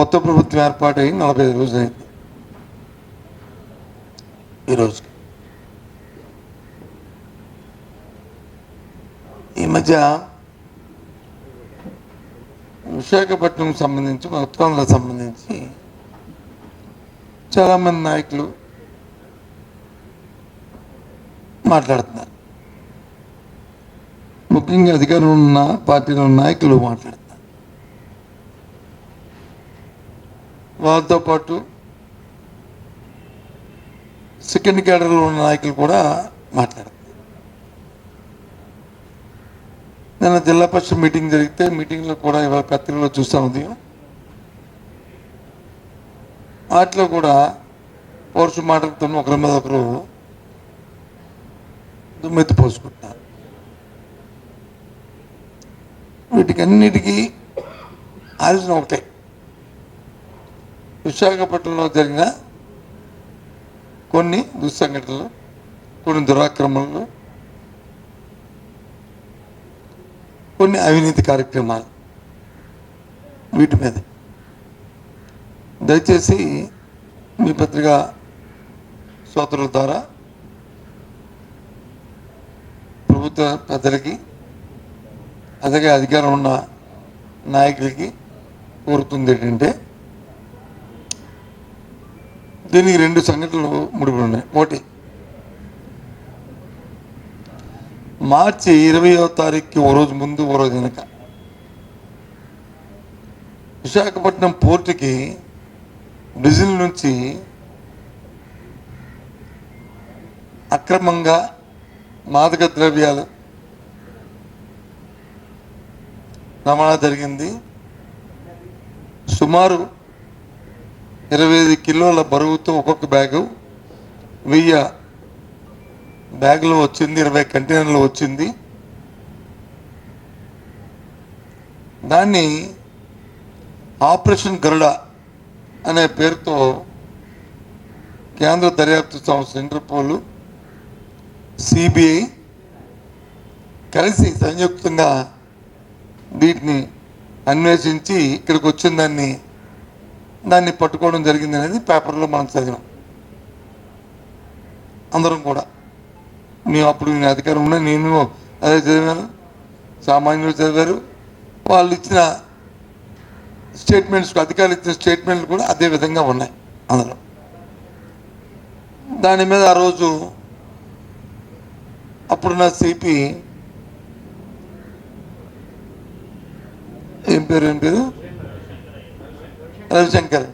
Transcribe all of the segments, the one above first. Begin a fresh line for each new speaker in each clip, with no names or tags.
కొత్త ప్రభుత్వం ఏర్పాటై 45 రోజులైంది ఈరోజు. ఈ మధ్య విశాఖపట్నం సంబంధించి ఉత్తరాంధ్రకు సంబంధించి చాలామంది నాయకులు మాట్లాడుతున్నారు. ముఖ్యంగా అధికారంలో ఉన్న పార్టీలో నాయకులు మాట్లాడుతున్నారు. వారితో పాటు సెకండ్ క్యాడర్లో ఉన్న నాయకులు కూడా మాట్లాడుతున్నారు. నిన్న జిల్లా పరిషత్ మీటింగ్ జరిగితే మీటింగ్లో కూడా ఇవాళ పత్రికలో చూస్తాం ఉదయం. వాటిలో కూడా పౌరుష మాటలతో ఒకరి మీద ఒకరు దుమ్మెత్తి పోసుకుంటున్నారు. వీటికన్నిటికీ ఆలోచన ఒకటే, విశాఖపట్నంలో జరిగిన కొన్ని దుస్సంఘటనలు, కొన్ని దురాక్రమణలు, కొన్ని అవినీతి కార్యక్రమాలు, వీటి మీద దయచేసి మీ పత్రికా సోదరుల ద్వారా ప్రభుత్వ పెద్దలకి అలాగే అధికారం ఉన్న నాయకులకి కోరుతుంది ఏంటంటే, దీనికి 2 సంఘటనలు ముడిపడి ఉన్నాయి. ఒకటి, మార్చి 20వ తారీఖుకి ఓ రోజు ముందు ఓ రోజు వెనక విశాఖపట్నం పోర్టుకి బ్రెజిల్ నుంచి అక్రమంగా మాదక ద్రవ్యాలు రవాణా జరిగింది. సుమారు 25 కిలోల బరువుతో ఒక్కొక్క బ్యాగు 1000 బ్యాగులో వచ్చింది, 20 కంటైనర్లు వచ్చింది. దాన్ని ఆపరేషన్ గరుడ అనే పేరుతో కేంద్ర దర్యాప్తు సంస్థ ఇంటర్పోల్, సిబిఐ కలిసి సంయుక్తంగా వీటిని అన్వేషించి ఇక్కడికి వచ్చిన దాన్ని పట్టుకోవడం జరిగింది అనేది పేపర్లో మనం చదివాం అందరం కూడా. మేము అప్పుడు నేను అధికారం ఉన్నా, నేను అదే చదివాను, సామాన్యులు చదివారు. వాళ్ళు ఇచ్చిన స్టేట్మెంట్స్, అధికారులు ఇచ్చిన స్టేట్మెంట్లు కూడా అదే విధంగా ఉన్నాయి అందులో. దాని మీద ఆ రోజు అప్పుడున్న సిపి ఏం పేరు రవిశంకర్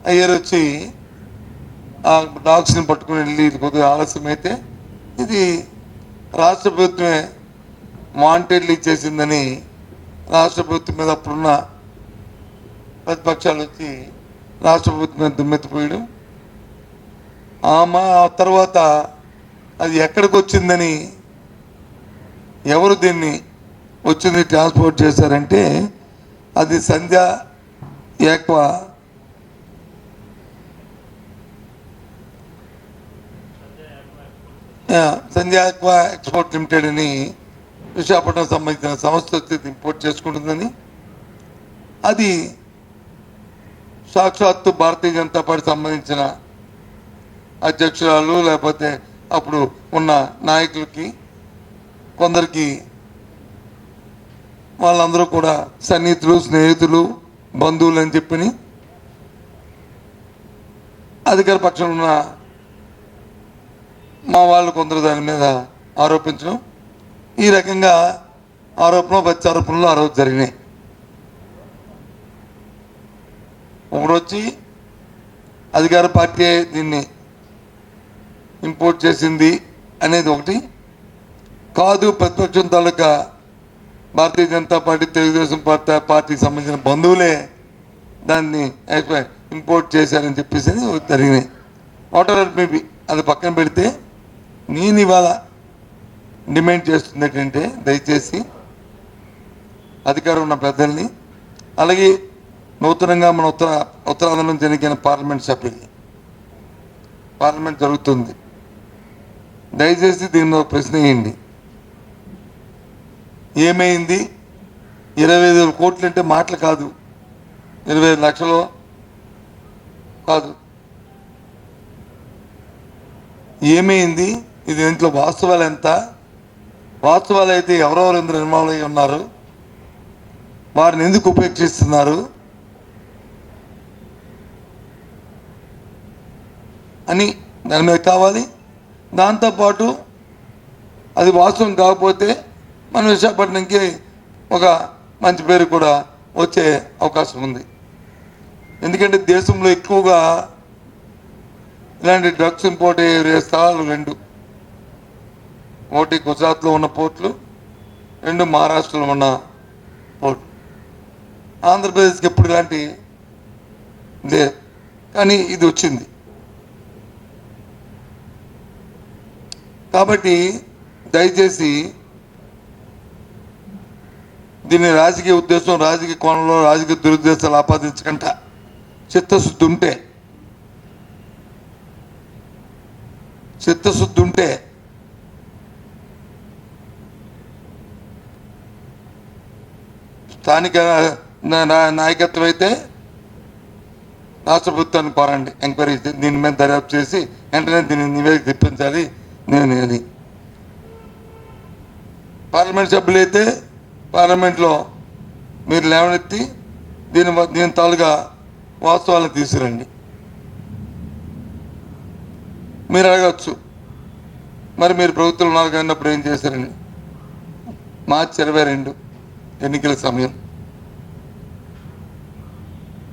అయ్యారు వచ్చి ఆ డాగ్స్ని పట్టుకుని వెళ్ళి కొద్దిగా ఆలస్యం అయితే ఇది రాష్ట్ర ప్రభుత్వమే మాంటేడ్లు ఇచ్చేసిందని రాష్ట్ర ప్రభుత్వం మీద అప్పుడున్న ప్రతిపక్షాలు వచ్చి రాష్ట్ర ప్రభుత్వం మీద దుమ్మెత్తిపోయడం, ఆ తర్వాత అది ఎక్కడికి వచ్చిందని, ఎవరు దీన్ని వచ్చింది ట్రాన్స్పోర్ట్ చేశారంటే అది సంధ్యా యాక్వా ఎక్స్పోర్ట్ లిమిటెడ్ అని విశాఖపట్నం సంబంధించిన సంస్థ వచ్చి ఇంపోర్ట్ చేసుకుంటుందని, అది సాక్షాత్తు భారతీయ జనతా పార్టీ సంబంధించిన అధ్యక్షురాలు లేకపోతే అప్పుడు ఉన్న నాయకులకి కొందరికి వాళ్ళందరూ కూడా సన్నిహితులు, స్నేహితులు, బంధువులు అని చెప్పని అధికార పక్షంలో ఉన్న మా వాళ్ళు కొందరు దాని మీద ఆరోపించడం, ఈ రకంగా ప్రత్యారోపణలు ఆ రోజు జరిగినాయి. ఒకరొచ్చి అధికార పార్టీ దీన్ని ఇంపోర్ట్ చేసింది అనేది ఒకటి కాదు, ప్రతిపక్షం తాలూకా భారతీయ జనతా పార్టీ, తెలుగుదేశం పార్టీకి సంబంధించిన బంధువులే దాన్ని ఇంపోర్ట్ చేశారని చెప్పేసి జరిగినాయి. వాట్ మేబీ అది పక్కన పెడితే, నేను ఇవాళ డిమాండ్ చేస్తుంది ఏంటంటే, దయచేసి అధికారం ఉన్న పెద్దల్ని, అలాగే నూతనంగా మన ఉత్తరాంధ్ర నుంచి ఎన్నికైన పార్లమెంట్ సభ్యుల్ని, పార్లమెంట్ జరుగుతుంది, దయచేసి దీనిలో ప్రశ్న వేయండి. ఏమైంది? 25,000 కోట్లు అంటే మాటలు కాదు. 25 లక్షలు కాదు. ఏమైంది? ఇది ఇంట్లో వాస్తవాలు ఎంత? వాస్తవాలు అయితే ఎవరెవరు ఇందులో ఇన్వాల్వ్ అయ్యి ఉన్నారు, వారిని ఎందుకు ఉపేక్షిస్తున్నారు అని దాని మీద కావాలి. దాంతోపాటు అది వాస్తవం కాకపోతే మన విశాఖపట్నంకి ఒక మంచి పేరు కూడా వచ్చే అవకాశం ఉంది. ఎందుకంటే దేశంలో ఎక్కువగా ఇలాంటి డ్రగ్స్ ఇంపోర్ట్ అయ్యే స్థలాలు 2. ఒకటి గుజరాత్లో ఉన్న పోర్ట్లు, 2 మహారాష్ట్రలో ఉన్న పోర్ట్లు. ఆంధ్రప్రదేశ్కి ఎప్పుడు ఇలాంటి లేదు, కానీ ఇది వచ్చింది. కాబట్టి దయచేసి దీన్ని రాజకీయ ఉద్దేశం, రాజకీయ కోణంలో రాజకీయ దురుద్దేశాలు ఆపాదించకుండా చిత్తశుద్ధి ఉంటే స్థానిక నాయకత్వం అయితే రాష్ట్ర ప్రభుత్వాన్ని కోరండి, ఎంక్వైరీ దీని మీద దర్యాప్తు చేసి వెంటనే దీన్ని నివేదిక తెప్పించాలి. నేను పార్లమెంట్ సభ్యులు అయితే పార్లమెంట్లో మీరు లేవనెత్తి దీని తాలుగా వాస్తవాలను తీసుకురండి. మీరు అడగచ్చు, మరి మీరు ప్రభుత్వంలో ఉన్నారు కానప్పుడు ఏం చేశారని. మార్చి 22 ఎన్నికల సమయం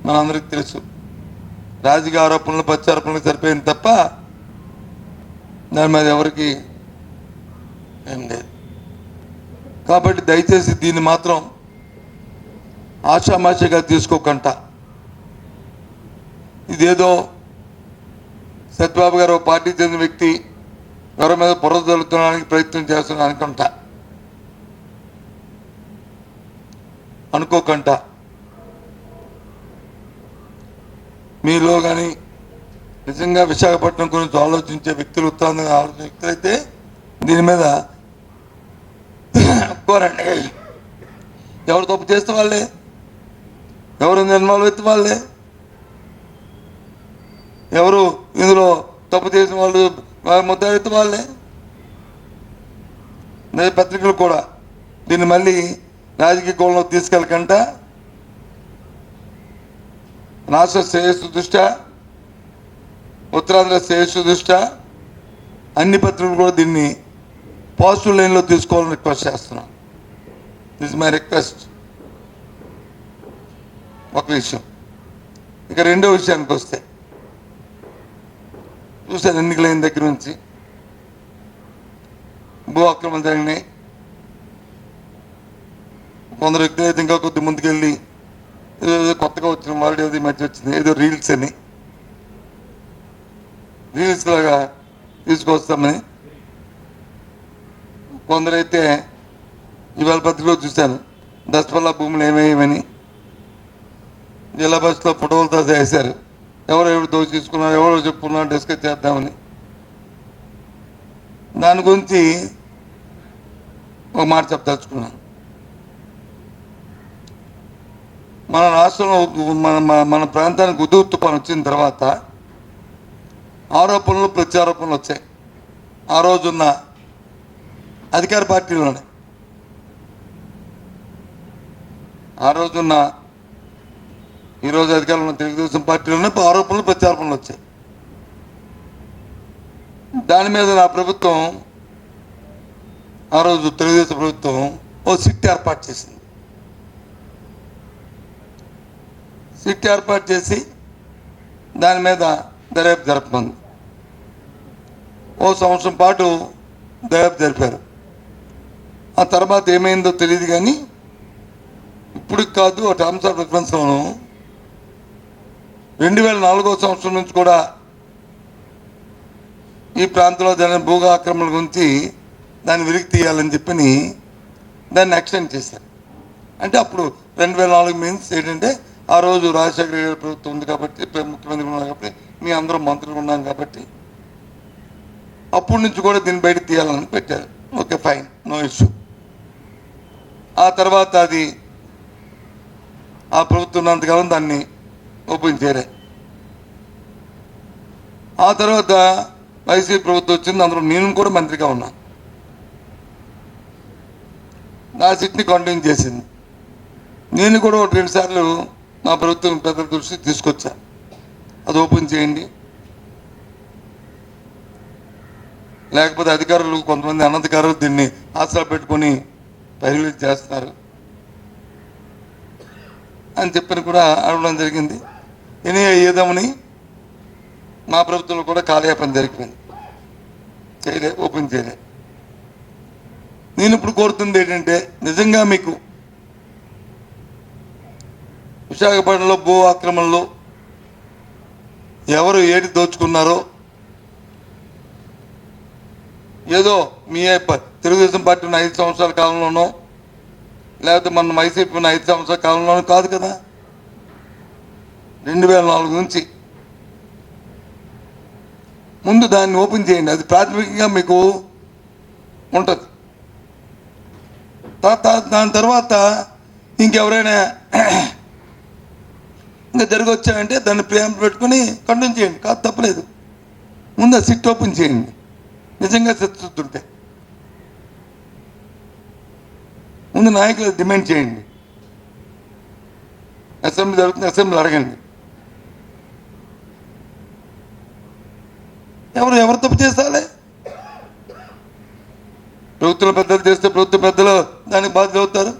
మనందరికీ తెలుసు. రాజకీయ ఆరోపణలు, ప్రత్యారోపణలు సరిపోయింది తప్ప దాని మీద ఎవరికి ఏం లేదు. కాబట్టి దయచేసి దీన్ని మాత్రం ఆషామాషిగా తీసుకోకుండా, ఇదేదో సత్యబాబు గారు పార్టీ చెందిన వ్యక్తి ఎవరి మీద బుర్ర జల్లుకోవడానికి ప్రయత్నం చేస్తున్నా అనుకోకుండా మీలో కానీ నిజంగా విశాఖపట్నం గురించి ఆలోచించే వ్యక్తులు, ఉత్తరాంధ్రంగా ఆలోచించే వ్యక్తులైతే దీని మీద కోరండి. ఎవరు తప్పు చేస్తే వాళ్ళే, ఎవరు ఇన్వాల్వ్ అయితే వాళ్ళే, ఎవరు ఇందులో తప్పు చేసిన వాళ్ళు ముద్దాయితే వాళ్ళే. పత్రికలు కూడా దీన్ని మళ్ళీ రాజకీయ కోణంలో తీసుకెళ్ళకుండా రాష్ట్ర శ్రేయస్సు దృష్ట్యా, ఉత్తరాంధ్ర శ్రేయస్సు దృష్ట్యా అన్ని పత్రికలు కూడా దీన్ని పాజిటివ్ లైన్లో తీసుకోవాలని రిక్వెస్ట్ చేస్తున్నాను. This my request. ఒక విషయం. ఇక రెండో విషయానికి వస్తే, చూసాను ఎన్నికలైన దగ్గర నుంచి భూ అక్రమం జరిగినాయి. కొందరు వ్యక్తులు అయితే ఇంకా కొద్ది ముందుకెళ్ళి ఏదో కొత్తగా వచ్చిన వాళ్ళు ఏదో మధ్య వచ్చింది ఏదో రీల్స్ అని, రీల్స్ లాగా తీసుకొస్తామని కొందరైతే ఇవాళ పత్రికలో చూశాను, దశపల్లా భూములు ఏమేయమని జిల్లా బస్సులో ఫోటోలతో వేశారు. ఎవరు దోచి తీసుకున్నారు, ఎవరో చెప్పుకున్నారు, డిస్కస్ చేద్దామని. దాని గురించి ఒక మాట చెప్పదలుచుకున్నాను. మన రాష్ట్రంలో మన ప్రాంతానికి ఉద్దు తుఫాను వచ్చిన తర్వాత ఆరోపణలు, ప్రత్యారోపణలు వచ్చాయి. ఆ రోజున్న అధికార పార్టీలోనే, ఆ రోజున్న ఈరోజు అధికారంలో ఉన్న తెలుగుదేశం పార్టీలోనే ఆరోపణలు, ప్రత్యారోపణలు వచ్చాయి. దాని మీద నా ప్రభుత్వం, ఆ రోజు తెలుగుదేశం ప్రభుత్వం ఓ సిట్ ఏర్పాటు చేసింది. సిట్ ఏర్పాటు చేసి దాని మీద దర్యాప్తు జరపమంది. ఓ సంవత్సరం పాటు దర్యాప్తు జరిపారు. ఆ తర్వాత ఏమైందో తెలియదు, కానీ ఇప్పటికి కాదు, ఆ టర్మ్స్ ఆఫ్ రిఫరెన్స్లోను 2004 సంవత్సరం నుంచి కూడా ఈ ప్రాంతంలో జరిగిన భూగా ఆక్రమణ గురించి దాన్ని వెలికి తీయాలని చెప్పని దాన్ని ఎక్స్టెండ్ చేశారు. అంటే అప్పుడు 2004 మీన్స్ ఏంటంటే ఆ రోజు రాజశేఖర గారి ప్రభుత్వం ఉంది కాబట్టి, ముఖ్యమంత్రి ఉన్నారు కాబట్టి, మీ అందరూ మంత్రులు ఉన్నాం కాబట్టి అప్పటి నుంచి కూడా దీన్ని బయట తీయాలని పెట్టారు. Okay, fine, no issue. ఆ తర్వాత అది ఆ ప్రభుత్వం ఉన్నంతకాలం దాన్ని ఓపెన్ చేయలే. ఆ తర్వాత వైసీపీ ప్రభుత్వం వచ్చింది, అందులో నేను కూడా మంత్రిగా ఉన్నా. నా సిట్ని కంటిన్యూ చేసింది. నేను కూడా ఒకటి 2 సార్లు మా ప్రభుత్వం పెద్దల దృష్టికి తీసుకొచ్చా, అది ఓపెన్ చేయండి. లేకపోతే అధికారులు కొంతమంది అనధికారులు దీన్ని ఆసరా పెట్టుకొని పరిమితి చేస్తున్నారు అని చెప్పని కూడా అడగడం జరిగింది. ఏదేమని మా ప్రభుత్వంలో కూడా కాలయాపన జరిగిపోయింది, చేయలే, ఓపెన్ చేయలే. నేను ఇప్పుడు కోరుతుంది ఏంటంటే, నిజంగా మీకు విశాఖపట్నంలో భూ ఆక్రమణలో ఎవరు ఏది దోచుకున్నారో, ఏదో మీ తెలుగుదేశం పార్టీ ఉన్న 5 సంవత్సరాల కాలంలోనో లేకపోతే మన వైసీపీ ఉన్న 5 సంవత్సరాల కాలంలోనో కాదు కదా, 2004 నుంచి ముందు దాన్ని ఓపెన్ చేయండి. అది ప్రాథమికంగా మీకు ఉంటుంది. దాని తర్వాత ఇంకెవరైనా ఇంకా జరిగొచ్చాయంటే దాన్ని ప్రేమ పెట్టుకొని కంటిన్యూ చేయండి, కాదు తప్పలేదు. ముందు ఆ సిట్ ఓపెన్ చేయండి నిజంగా చిత్తశుద్ధి. ముందు నాయకులు డిమాండ్ చేయండి. అసెంబ్లీ జరుగుతుంది, అసెంబ్లీ అడగండి. ఎవరు తప్పు చేస్తారే? ప్రభుత్వ పెద్దలు చేస్తే ప్రభుత్వ పెద్దలు దానికి బాధ్యత అవుతారు.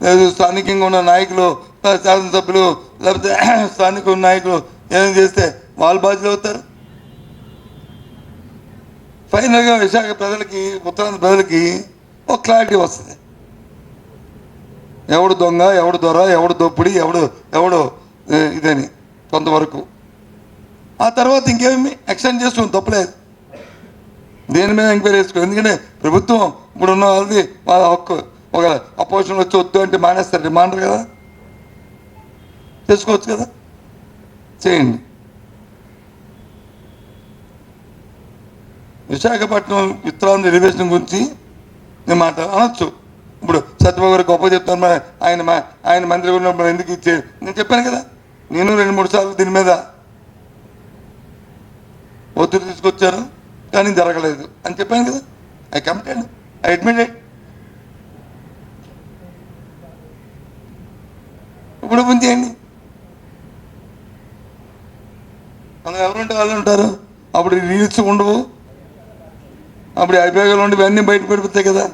లేదు స్థానికంగా ఉన్న నాయకులు, శాసనసభ్యులు లేకపోతే స్థానిక ఉన్న నాయకులు ఏం చేస్తే వాళ్ళు బాధ్యత అవుతారు. ఫైనల్గా విశాఖ ప్రజలకి, ఉత్తరాంధ్ర ప్రజలకి ఒక క్లారిటీ వస్తుంది. ఎవడు దొంగ, ఎవడు దొర, ఎవడు దోపిడి, ఎవడు ఇదని కొంతవరకు. ఆ తర్వాత ఇంకేమి ఎక్స్టెండ్ చేస్తుంది, తప్పలేదు. దేని మీద ఎంక్వైరీ చేసుకో. ఎందుకంటే ప్రభుత్వం ఇప్పుడున్న వాళ్ళది వాళ్ళ హక్కు. ఒక అపోజిషన్ వచ్చి వద్దు అంటే మానేస్తారు, డిమాండర్ కదా, చేసుకోవచ్చు కదా, చేయండి. విశాఖపట్నం ఉత్తరాంధ్ర రిజర్వేషన్ గురించి నేను మాట అనొచ్చు. ఇప్పుడు సత్యబాబు గారు గొప్ప చెప్తాను, ఆయన మంత్రి ఉన్నప్పుడు ఎందుకు ఇచ్చే, నేను చెప్పాను కదా, నేను 2-3 సార్లు దీని మీద ఒత్తిడి తీసుకొచ్చాను కానీ జరగలేదు అని చెప్పాను కదా. I committed, I admitted. ఇప్పుడు ఓపెన్ చేయండి. అందులో ఎవరుంటే వాళ్ళు ఉంటారు. అప్పుడు రీల్స్ ఉండవు, అప్పుడు అభియోగాలు ఉండవు, ఇవన్నీ బయట పెడిపోతాయి కదా.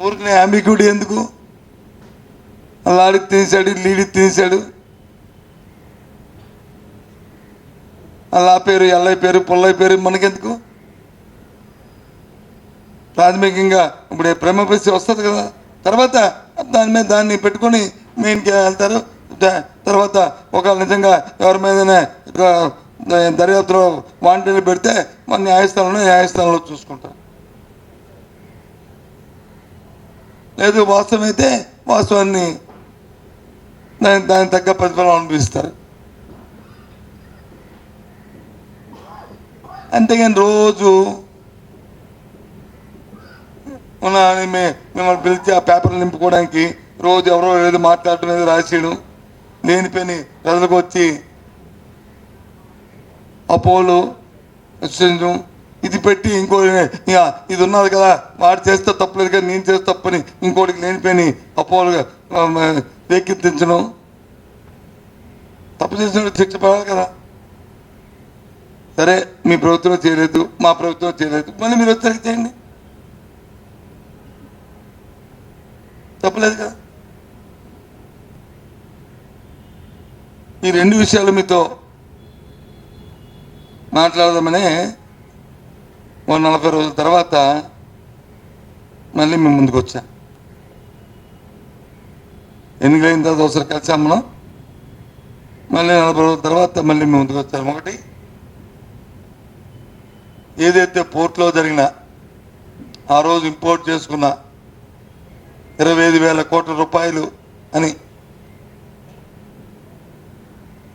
ఊరికి అంబిగ్యూటీ ఎందుకు? లాడికి తినేశాడు, లీడికి తినేశాడు, అలా పేరు, ఎల్లయ్య పేరు, పుల్లయ్య పేరు మనకెందుకు? ప్రాథమికంగా ఇప్పుడు ప్రేమ పరిస్థితి వస్తుంది కదా, తర్వాత దాని మీద దాన్ని పెట్టుకొని మెయిన్కి వెళ్తారు. తర్వాత ఒకవేళ నిజంగా ఎవరి మీదనే దర్యాప్తులో వాంటెడ్లు పెడితే మన న్యాయస్థానంలో చూసుకుంటారు. లేదు వాస్తవం అయితే వాస్తవాన్ని దానికి తగ్గ ప్రతిఫలం అనిపిస్తారు. అంతేగాని రోజు మిమ్మల్ని పిలిచి ఆ పేపర్లు నింపుకోవడానికి రోజు ఎవరో ఏదో మాట్లాడటం, ఏదో రాసేయడం, లేని పని ప్రజలకు వచ్చి అపోలు ఇది పెట్టి ఇంకో ఇది ఉన్నది కదా, వాడు చేస్తే తప్పలేదు కదా, నేను చేస్తే తప్పని ఇంకోటికి లేనిపోయి అపోలుగా రేకెత్తించడం. తప్పు చేసిన శిక్ష పడాలి కదా. సరే, మీ ప్రభుత్వం చేయలేదు, మా ప్రభుత్వం చేయలేదు, మళ్ళీ మీరు వచ్చాక చేయండి, తప్పలేదు కదా. ఈ 2 విషయాలు మీతో మాట్లాడదామనే 40 రోజుల తర్వాత మళ్ళీ మేము ముందుకు వచ్చా. ఎన్నికలైన తర్వాత ఒకసారి కలిసాం మనం, మళ్ళీ 40 రోజుల తర్వాత మళ్ళీ మేము ముందుకు వచ్చాము. ఒకటి, ఏదైతే పోర్ట్లో జరిగిన ఆ రోజు ఇంపోర్ట్ చేసుకున్న 25,000 కోట్ల రూపాయలు అని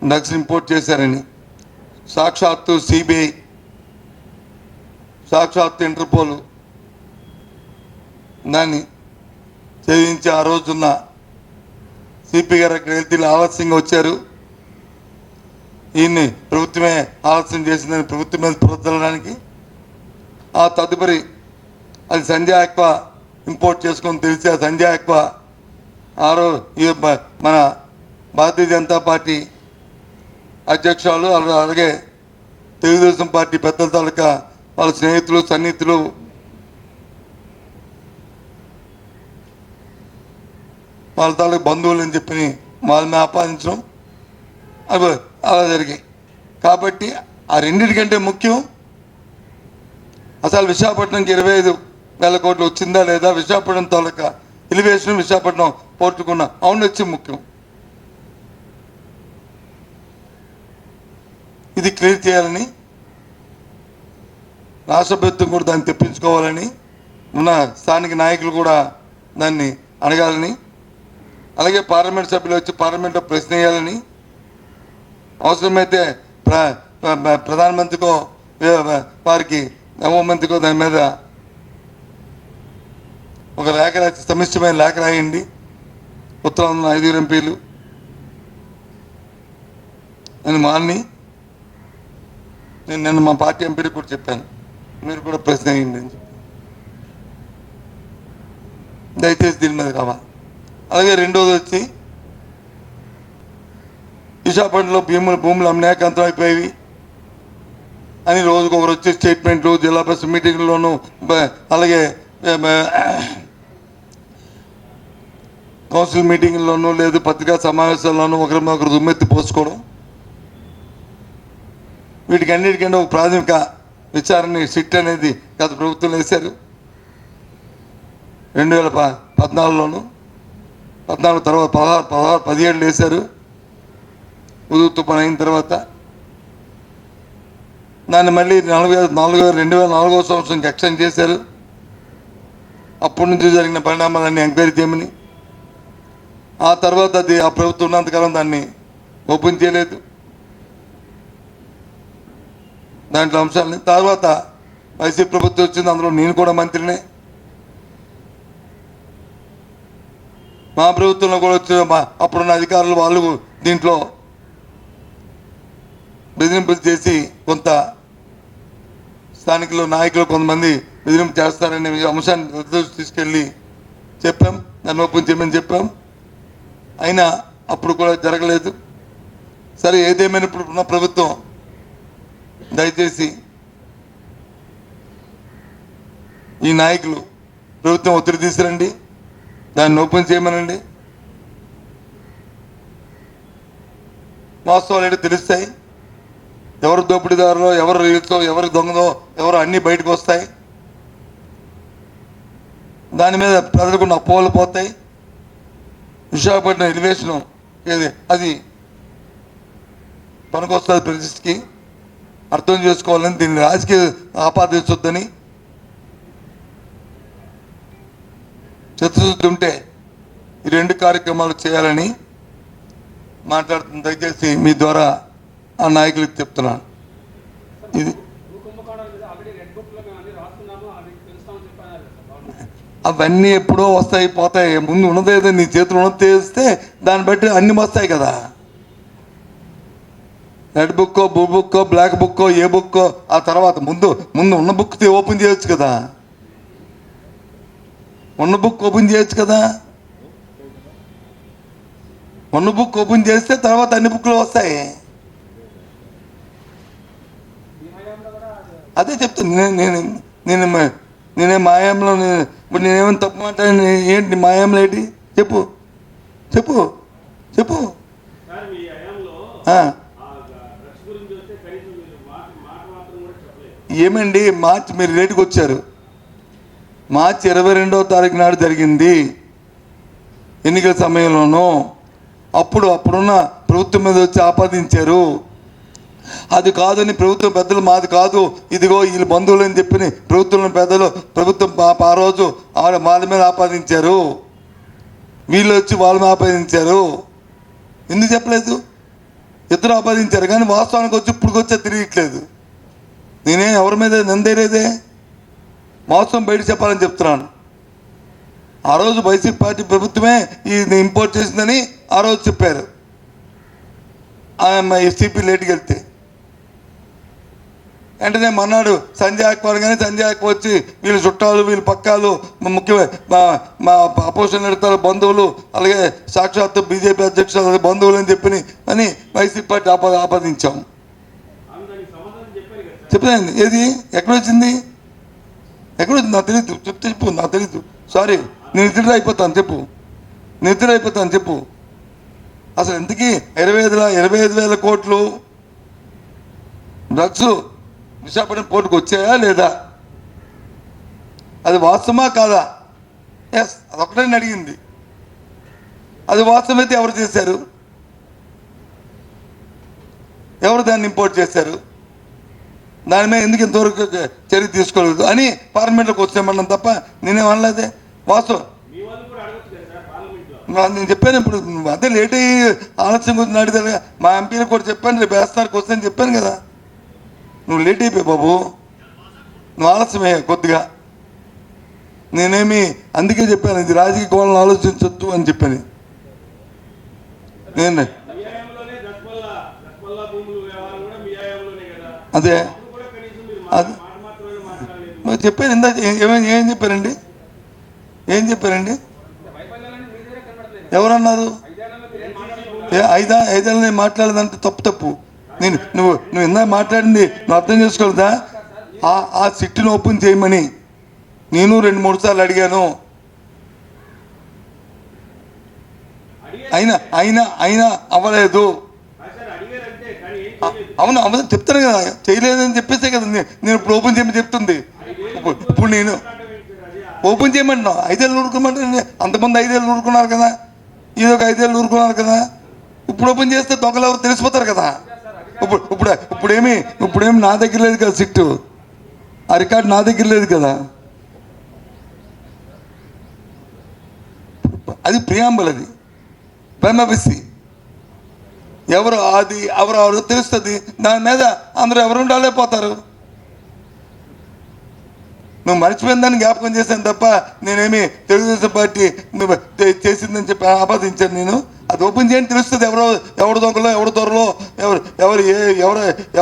డ్రగ్స్ ఇంపోర్ట్ చేశారని సాక్షాత్తు సిబిఐ, సాక్షాత్తు ఇంటర్పోల్ దాన్ని ఛేదించి ఆ రోజున్న సిపి గారు అక్కడ వెళ్తే ఆలస్యంగా వచ్చారు, ఈయన్ని ప్రభుత్వమే ఆలస్యం చేసిందని ప్రభుత్వం మీద ప్రవర్తించడానికి. ఆ తదుపరి అది సంజయ్ ఆక్వా ఇంపోర్ట్ చేసుకొని తెలిసి ఆ సంజయ్ ఆక్వా మన భారతీయ జనతా పార్టీ అధ్యక్షులు అలాగే తెలుగుదేశం పార్టీ పెద్దల తాలూకా వాళ్ళ స్నేహితులు సన్నిహితులు వాళ్ళ తాలూకు బంధువులు అని చెప్పి వాళ్ళని ఆపాదించడం అవి అలా జరిగాయి. కాబట్టి ఆ రెండింటికంటే ముఖ్యం అసలు విశాఖపట్నంకి 25,000 కోట్లు వచ్చిందా లేదా, విశాఖపట్నం తాలూకా ఎలివేషన్ విశాఖపట్నం పోర్టుకున్న ఔన్నత్యం ముఖ్యం. ఇది క్లియర్ చేయాలని రాష్ట్ర ప్రభుత్వం కూడా దాన్ని తెప్పించుకోవాలని ఉన్న స్థానిక నాయకులు కూడా దాన్ని అడగాలని, అలాగే పార్లమెంట్ సభ్యులు వచ్చి పార్లమెంట్లో ప్రశ్న వేయాలని, అవసరమైతే ప్రధానమంత్రికో వారికి హోంమంత్రికో దాని మీద ఒక లేఖ రాసి సమిష్టమైన లేఖ రాయండి. ఉత్తరాంధ్ర 5 ఎంపీలు నేను మాల్ని నేను నిన్న మా పార్టీ ఎంపీలకు కూడా చెప్పాను, మీరు కూడా ప్రశ్న వేయండి అని చెప్పి. దయచేసి దీని మీద కావాలి. అలాగే రెండోది వచ్చి విశాఖపట్నంలో భూములు అమ్మాకంతం అయిపోయేవి అని రోజుకు ఒకరు వచ్చే స్టేట్మెంట్లు జిల్లా పరిషత్ మీటింగ్లోనూ అలాగే కౌన్సిల్ మీటింగ్లోనూ లేదు పత్రికా సమావేశాల్లోనూ ఒకరు దుమ్మెత్తి పోసుకోవడం, వీటికి అన్నిటికంటే ఒక ప్రాథమిక విచారణ సిట్ అనేది గత ప్రభుత్వం వేశారు. 2014లోను 14 తర్వాత 16, 17 వేశారు. ఉదుతు పని అయిన తర్వాత దాన్ని మళ్ళీ 2004 సంవత్సరంకి ఎక్స్టెండ్ చేశారు. అప్పటి నుంచి జరిగిన పరిణామాలన్నీ ఎంక్వైరీ చేయమని. ఆ తర్వాత అది ఆ ప్రభుత్వం ఉన్నంతకాలం దాన్ని ఓపెన్ చేయలేదు దాంట్లో అంశాలని. తర్వాత వైసీపీ ప్రభుత్వం వచ్చింది, అందులో నేను కూడా మంత్రినే. మా ప్రభుత్వంలో కూడా వచ్చిన అప్పుడున్న అధికారులు వాళ్ళు దీంట్లో బెదిరింపులు చేసి కొంత స్థానికులు నాయకులు కొంతమంది బెదిరింపు చేస్తారనే అంశాన్ని తీసుకెళ్ళి చెప్పాం, దాన్ని ఓపెన్ చేయమని చెప్పాం. అయినా అప్పుడు కూడా జరగలేదు. సరే, ఏదేమైనా ఇప్పుడు ఉన్న ప్రభుత్వం దయచేసి ఈ నాయకులు ప్రభుత్వం ఒత్తిడి తీసుకురండి, దాన్ని ఓపెన్ చేయమనండి. వాస్తవాలు ఏంటో తెలుస్తాయి, ఎవరు దోపిడీదారులో ఎవరు రీతో ఎవరు దొంగదో ఎవరు అన్నీ బయటకు వస్తాయి. దాని మీద ప్రజలకు అపోహలు పోతాయి. విశాఖపట్నం ఎలివేషను ఏది అది పనికొస్తుంది ప్రతిష్టకి, అర్థం చేసుకోవాలని, దీన్ని రాజకీయ ఆపాదించొద్దని, చిత్తశుద్ధి ఉంటే ఈ 2 కార్యక్రమాలు చేయాలని మాట్లాడుతుంది. దయచేసి మీ ద్వారా ఆ నాయకులకు చెప్తున్నాను. ఇది అవన్నీ ఎప్పుడో వస్తాయి పోతాయి. ముందు ఉన్నదేదో నీ చేతులు ఉన్నది చేస్తే దాన్ని బట్టి అన్ని వస్తాయి కదా. రెడ్ బుక్కో బ్లూ బుక్కో బ్లాక్ బుక్కో ఏ బుక్కో ఆ తర్వాత ముందు ఉన్న బుక్ ఓపెన్ చేయొచ్చు కదా, ఉన్న బుక్ ఓపెన్ చేయొచ్చు కదా. ఉన్న బుక్ ఓపెన్ చేస్తే తర్వాత అన్ని బుక్లు వస్తాయి. అదే చెప్తాను నేనే మాయంలో ఇప్పుడు నేనేమైనా తప్పు మాట్లాడి ఏంటి మాయంలో ఏంటి చెప్పు చెప్పు చెప్పు. ఏమండి, మార్చి మీరు రేటుకి వచ్చారు. మార్చి 22వ తారీఖు నాడు జరిగింది ఎన్నికల సమయంలోనూ. అప్పుడున్న ప్రభుత్వం మీద వచ్చి ఆపాదించారు. అది కాదని ప్రభుత్వం పెద్దలు మాది కాదు, ఇదిగో వీళ్ళు బంధువులు అని చెప్పి ప్రభుత్వం పెద్దలు ప్రభుత్వం ఆ రోజు వాళ్ళ మీద ఆపాదించారు, వీళ్ళు వచ్చి వాళ్ళ మీద ఆపాదించారు. ఎందుకు చెప్పలేదు? ఇద్దరు ఆపాదించారు కానీ వాస్తవానికి వచ్చి ఇప్పుడు వచ్చే తిరిగట్లేదు. నేనే ఎవరి మీద నందేరేదే వాస్తవం బయట చెప్పాలని చెప్తున్నాను. ఆ రోజు వైసీపీ పార్టీ ప్రభుత్వమే ఇది ఇంపోర్ట్ చేసిందని ఆ రోజు చెప్పారు. ఎస్టీపీ లేట్కి వెళ్తే వెంటనే మన్నాడు సంజయ్ అక్బర్ కానీ సంజయ్ అక్బర్ వచ్చి వీళ్ళు చుట్టాలు వీళ్ళు పక్కాలు ముఖ్యమైన మా అపోజిషన్ నేతల బంధువులు అలాగే సాక్షాత్తు బీజేపీ అధ్యక్షులు బంధువులు అని అని వైసీపీ పార్టీ ఆపాదించాం. చెప్పండి ఏది ఎక్కడొచ్చింది నాకు తెలీదు. చెప్పు నాకు తెలీదు. సారీ నేను నిద్ర అయిపోతాను చెప్పు. అసలు ఎందుకు 25,000 కోట్లు డ్రగ్స్ విశాఖపట్నం పోర్టుకు వచ్చాయా లేదా? అది వాస్తవమా కాదా? ఎస్, అదొకటే అడిగింది. అది వాస్తవమైతే ఎవరు చేశారు? ఎవరు దాన్ని ఇంపోర్ట్ చేశారు? దాని మీద ఎందుకు ఇంతవరకు చర్య తీసుకోలేదు అని పార్లమెంట్లోకి వచ్చామన్నాం తప్ప నేనేం అనలేదే. వాస్తవం నేను చెప్పాను. ఇప్పుడు అదే లేట్ అయ్యి ఆలస్యం గురించి అడిగారు. మా ఎంపీలకు కూడా చెప్పాను, రేపు వేస్తానికి వస్తాను చెప్పాను కదా. నువ్వు లేట్ అయిపోయి బాబు, నువ్వు ఆలస్యమే కొద్దిగా. నేనేమి అందుకే చెప్పాను ఇది రాజకీయ కోణంలో ఆలోచించొద్దు అని చెప్పాను. నేను అదే అది చెప్పాను. ఇందా ఏం చెప్పారండి? ఎవరన్నారు? 5 ఏళ్ళు నేను మాట్లాడదంటే తప్పు. నువ్వు ఇందాక మాట్లాడింది నువ్వు అర్థం చేసుకోలేదా? ఆ సిట్టును ఓపెన్ చేయమని నేను 2-3 సార్లు అడిగాను. అయినా అవ్వలేదు. అవును చెప్తాను కదా, చేయలేదని చెప్పేస్తే కదా నేను ఇప్పుడు ఓపెన్ చేయమని చెప్తుంది. ఇప్పుడు నేను ఓపెన్ చేయమంటున్నా. 5 ఏళ్ళు ఊరుకోమంటే అంతమంది 5 ఏళ్ళు ఊరుకున్నారు కదా, ఇదొక 5 ఏళ్ళు ఊరుకున్నారు కదా. ఇప్పుడు ఓపెన్ చేస్తే దొంగలు ఎవరు తెలిసిపోతారు కదా. ఇప్పుడేమి నా దగ్గర లేదు కదా సిట్టు, ఆ రికార్డు నా దగ్గర లేదు కదా. అది ప్రియాంబుల్, అది ప్రైమఫేసి. ఎవరు తెలుస్తుంది. దాని మీద అందరూ ఎవరు ఉండాలేపోతారు. నువ్వు మర్చిపోయిన దాన్ని జ్ఞాపకం చేశాను తప్ప నేనేమి తెలుగుదేశం పార్టీ చేసిందని చెప్పి ఆపాదించాను. నేను అది ఓపెన్ చేయని తెలుస్తుంది ఎవరు దొంగలో, ఎవరు దొరలో,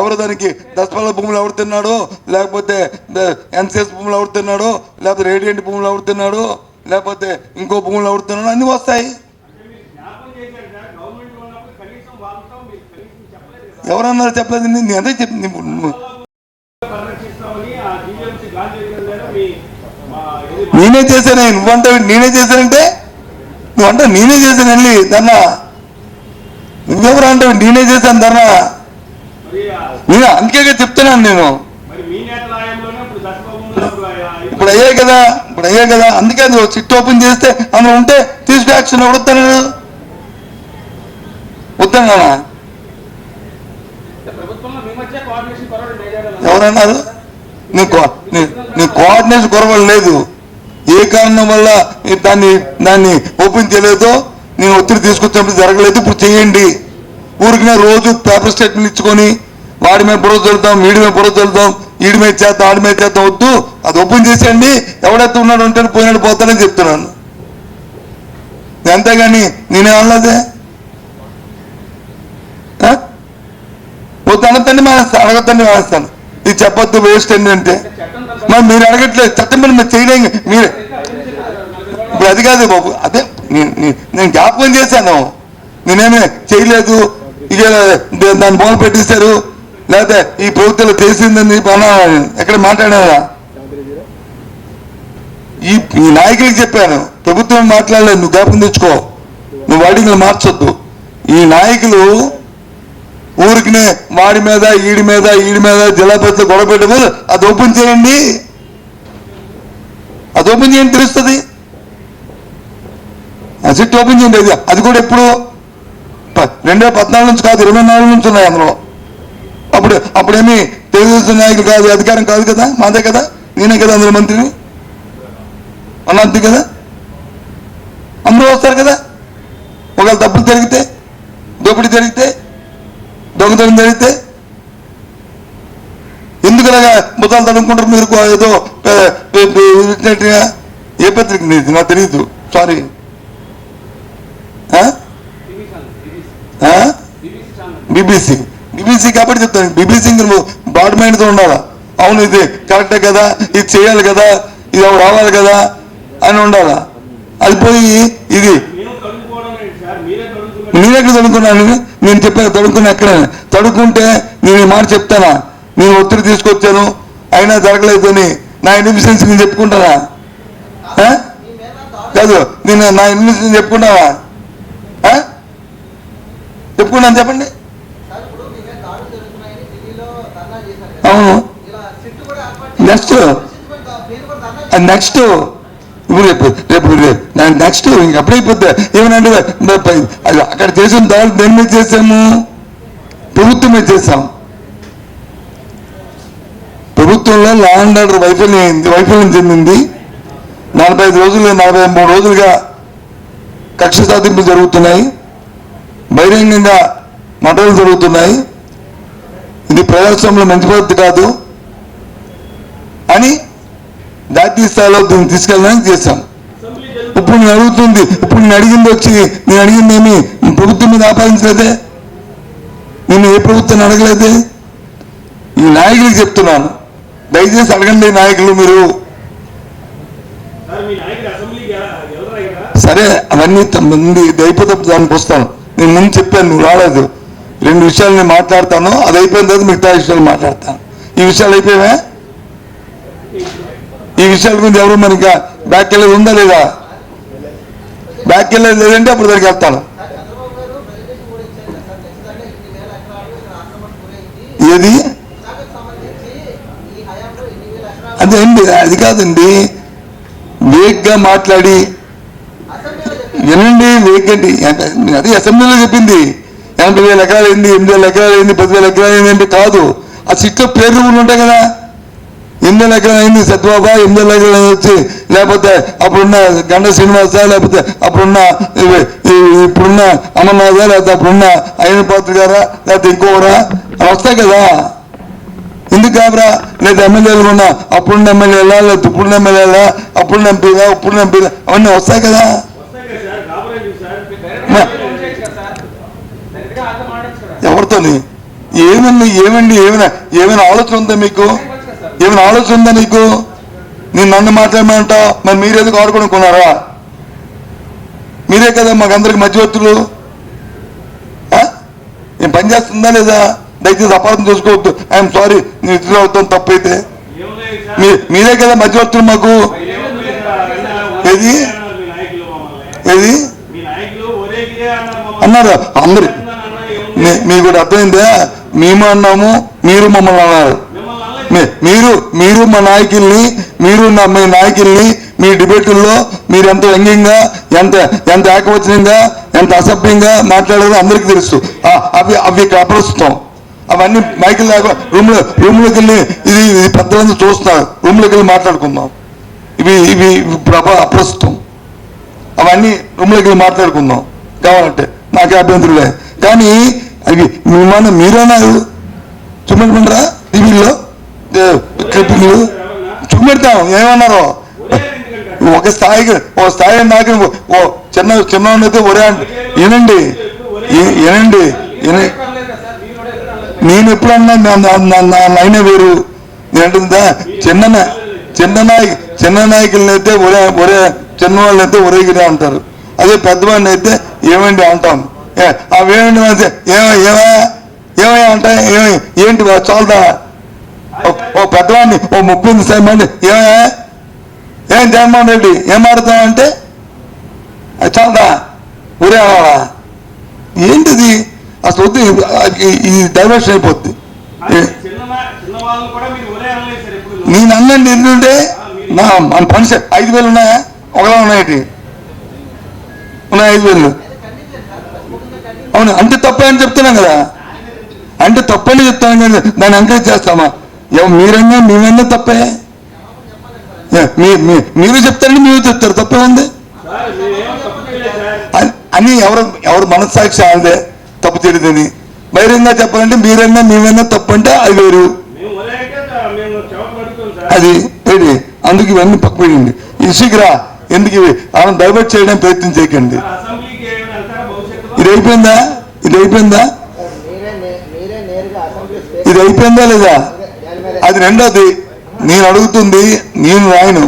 ఎవరు దానికి దశపల్ల భూములు ఎవరు తిన్నాడో, లేకపోతే ఎన్సిఎస్ భూములు ఎవరు తిన్నాడో, లేకపోతే రేడియంట్ భూములు ఎవరు తిన్నాడో, లేకపోతే ఇంకో భూములు ఎవరు తిన్నాడో అన్నీ వస్తాయి. ఎవరన్నారు చెప్పలేదు? నేను అదే చెప్పింది. నేనే చేశాను. నువ్వంటే నేనే చేశానంటే నువ్వంటే నేనే చేశాను వెళ్ళి ధర్నా. నువ్వెవరు అంటే నేనే చేశాను ధర్నా. నేను అందుకే చెప్తున్నాను. నేను ఇప్పుడు అయ్యాయి కదా అందుకే నువ్వు సిట్ ఓపెన్ చేస్తే అందులో ఉంటే తీసుకు యాక్షన్ వస్తాను. వద్దానా? ఎవరన్నారు? నీ కోఆర్డినేషన్ కొరవలు లేదు. ఏ కారణం వల్ల దాన్ని ఓపెన్ చేయలేదో నేను ఒత్తిడి తీసుకొచ్చినప్పుడు జరగలేదు. ఇప్పుడు చేయండి. ఊరికినే రోజు పేపర్ స్టేట్మెంట్ ఇచ్చుకొని వాడి మీద బుర్ర చల్లుతాం, వీడి మీద బుర్ర చల్లుతాం, ఈడి మీద చేద్దాం, ఆడి మీద చేద్దాం. వద్దు, అది ఓపెన్ చేసేయండి. ఎవడైతే ఉన్నాడు ఉంటే పోయినాడు పోతాడని చెప్తున్నాను. అంతేగాని నేనే అనలేదే. వద్దు అనతండి మానేస్తాను, అడగద్దండి మానేస్తాను. ఇది చెప్పొద్దు వేస్ట్ అండి అంటే మరి మీరు అడగట్లేదు. చట్టం పని మీరు చేయలేం. మీరు ఇప్పుడు అది కాదు బాబు. అదే నేను జ్ఞాపకం చేశాను. నేనేమి చేయలేదు, ఇక దాన్ని మొదలు పెట్టిస్తారు లేకపోతే ఈ ప్రభుత్వంలో చేసిందని ఎక్కడ మాట్లాడారా? ఈ నాయకులకి చెప్పాను, ప్రభుత్వం మాట్లాడలేదు. నువ్వు జ్ఞాపకం తెచ్చుకో, నువ్వు వాడిని మార్చొద్దు. ఈ నాయకులు ఊరికినే వాడి మీద ఈడి మీద జిల్లా పరిషత్ గొడవ పెట్టబోదు. అది ఓపెన్ చేయండి, తెలుస్తుంది. ఆ సిట్ ఓపెన్ చేయండి. అది కూడా ఎప్పుడు 2014 నుంచి కాదు, 24 నుంచి ఉన్నాయి అందులో. అప్పుడేమి తెలుగుదేశం నాయకులు కాదు, అధికారం కాదు కదా, మాదే కదా, నేనే కదా అందులో మంత్రిని. అన్నది కదా, అందరూ వస్తారు కదా. ఒకవేళ తప్పులు జరిగితే, దోపిడీ జరిగితే, దొంగతనం జరిగితే ఎందుకులాగా ముద్దాలు తడుముకుంటారు మీరు? ఏదో ఏ పత్రిక నాకు తెలియదు. సారీ, బీబీసీ కాబట్టి చెప్తాను. బీబీసీ నువ్వు బ్రాడ్ మైండ్తో ఉండాలా. అవును ఇది కరెక్టే కదా, ఇది చేయాలి కదా, ఇది రావాలి కదా అని ఉండాలా. అది పోయి ఇది నేనెక్కడ తడుకున్నాను, నేను చెప్పాను తడుకున్నా ఎక్కడైనా. తడుకుంటే నేను ఈ మాట చెప్తానా, నేను ఒత్తిడి తీసుకొచ్చాను అయినా జరగలేదని నా ఇన్ఫ్లుయెన్స్ నేను చెప్పుకుంటానా? కాదు, నేను నా ఇన్ఫ్లుయెన్స్ చెప్పుకుంటావా? చెప్పుకున్నాను చెప్పండి. అవును, నెక్స్ట్ నెక్స్ట్ ఇప్పుడు రేపు నెక్స్ట్ ఇంకెప్పుడైపోద్ది ఏమనంటే అక్కడ చేసిన దాని దేని మీద చేసాము, ప్రభుత్వం మీద చేసాం. ప్రభుత్వంలో లా అండ్ ఆర్డర్ వైఫల్యం చెందింది. 45 రోజులు 43 రోజులుగా కక్ష సాధింపులు జరుగుతున్నాయి, బహిరంగంగా మటలు జరుగుతున్నాయి. ఇది ప్రజాస్వామ్యంలో మంచి పద్ధతి కాదు అని జాతీయ స్థాయిలో దీన్ని తీసుకెళ్ళడానికి చేశాం. ఇప్పుడు నేను అడుగుతుంది, ఇప్పుడు నేను అడిగింది వచ్చి నేను అడిగింది ఏమి ప్రభుత్వం మీద ఆపాదించలేదే, నేను ఏ ప్రభుత్వాన్ని అడగలేదే. ఈ నాయకులకు చెప్తున్నాను, దయచేసి అడగండి నాయకులు మీరు. సరే అవన్నీ ముందు అయిపోతే దానికి వస్తాను. నేను ముందు చెప్పాను, నువ్వు రాలేదు. 2 విషయాలు నేను మాట్లాడతాను, అది అయిపోయిన తర్వాత మిగతా విషయాలు మాట్లాడతాను. ఈ విషయాలు అయిపోయావా? ఈ విషయాల గురించి ఎవరు మరి ఇంకా బ్యాక్ వెళ్ళేది ఉందా లేదా? బ్యాక్ వెళ్ళేది లేదంటే అప్పుడు దానికి వెళ్తాను. ఏది అదే అండి, అది కాదండి. వేగ్గా మాట్లాడి వినండి, వేగండి. అది అసెంబ్లీలో చెప్పింది 80,000 ఎకరాలు అయింది, 8,000 ఎకరాలు అయింది, 10,000 ఎకరాలు అయింది అంటే కాదు. ఆ సిట్లో పేర్లు కూడా ఉంటాయి కదా. 8,000 ఎకరాలు అయింది సత్యబాబా, 8,000 ఎకరాలు వచ్చి లేకపోతే అప్పుడున్న గండ శ్రీనివాస, లేకపోతే ఇప్పుడున్న అమర్నాథ, లేకపోతే అప్పుడున్న అయిన పాత్ర గారా, లేకపోతే ఇంకోరా అని వస్తాయి కదా. ఎందుకు కాబరా? లేదా ఎమ్మెల్యేలు ఉన్న అప్పుడున్న ఎమ్మెల్యేలా, లేకపోతే ఇప్పుడున్న ఎమ్మెల్యేలా, అప్పుడున్న ఎంపీలా, ఇప్పుడున్న ఎంపీలా అవన్నీ వస్తాయి కదా. ఎవరితోని ఏమండి ఏమైనా ఆలోచన ఉందా మీకు? ఏమైనా ఆలోచన ఉందా నీకు? నేను నన్ను మాట్లాడమంటావు, మరి మీరు ఎందుకు ఆడుకోనుకున్నారా? మీరే కదా మాకందరికి మధ్యవర్తులు. ఏం పని చేస్తుందా లేదా? దయచేసి అపార్థం చేసుకోవద్దు. ఐఎమ్ సారీ, నేను ఇతరులు అవుతాను తప్పైతే. మీరే కదా మధ్యవర్తులు మాకు. ఏది ఏది అన్నారు అందరు. మీకు కూడా అర్థమైందా? మేము అన్నాము, మీరు మమ్మల్ని అన్నారు. మీరు మా నాయకుల్ని, మీ నాయకుల్ని మీ డిబేటుల్లో మీరు ఎంత వ్యంగ్యంగా, ఎంత ఏకవచనంగా, ఎంత అసభ్యంగా మాట్లాడారో అందరికీ తెలుసు. అవి ఇక్కడ అప్రస్తుతం. అవన్నీ మైకిల్ రూమ్లోకి వెళ్ళి ఇది పెద్దలందరూ చూస్తున్నారు, రూమ్లోకి వెళ్ళి మాట్లాడుకుందాం. ఇవి అప్రస్తుతం. అవన్నీ రూమ్లోకి వెళ్ళి మాట్లాడుకుందాం కావాలంటే, నాకే అభ్యంతరులే. కానీ అవి మీరన్నారు చూపెట్టమంటారా? టీవీలో క్లిప్పింగ్లు చూపెడతాం. ఏమన్నారో ఒక స్థాయి నాకు చిన్నైతే ఒరే వినండి. నేను ఎప్పుడన్నా అయినా వేరు. నేనంటుందా చిన్న నాయకులని అయితే ఒరే చిన్న వాళ్ళని అయితే ఒరేగిరే అంటారు. అదే పెద్దవాడిని అయితే ఏమండి అంటాం. అవేమండి ఏమయ్యా అంటాయి. ఏంటి చాలదా? ఓ పెద్దవాడిని 30 మంది ఏం జగన్మోహన్ రెడ్డి ఏం మారుతామంటే అది చాలదా? ఒరే అనాలా? ఏంటిది అసలు? వద్దు, ఇది డైవర్షన్ అయిపోద్ది. నేను అన్నండి ఎందుకంటే మన పని 5,000 ఉన్నాయా? ఒకలా ఉన్నాయటి ఉన్నాయి 5,000. అవును, అంటే తప్పే అని చెప్తున్నాం కదా. అంటే తప్పని చెప్తాను కదా, దాన్ని ఎంకరేజ్ చేస్తామా? మీరన్నా మేమన్నా తప్పే. మీరు చెప్తారండి, మీరు చెప్తారు తప్పే ఉంది అని. ఎవరు మనస్సాక్షి ఆడదే తప్పు చేయలేదని బహిరంగంగా చెప్పాలంటే మీరన్నా మేమన్నా తప్పు అంటే అది వేరు. అది ఏంటి? అందుకు ఇవన్నీ పక్కపడింది. ఈ శీఘ్ర ఎందుకు ఆమెను డైవర్ట్ చేయడానికి ప్రయత్నం చేయకండి. ఇది అయిపోయిందా? ఇది అయిపోయిందా? ఇది అయిపోయిందా లేదా? అది రెండోది. నేను అడుగుతుంది, నేను రాయను.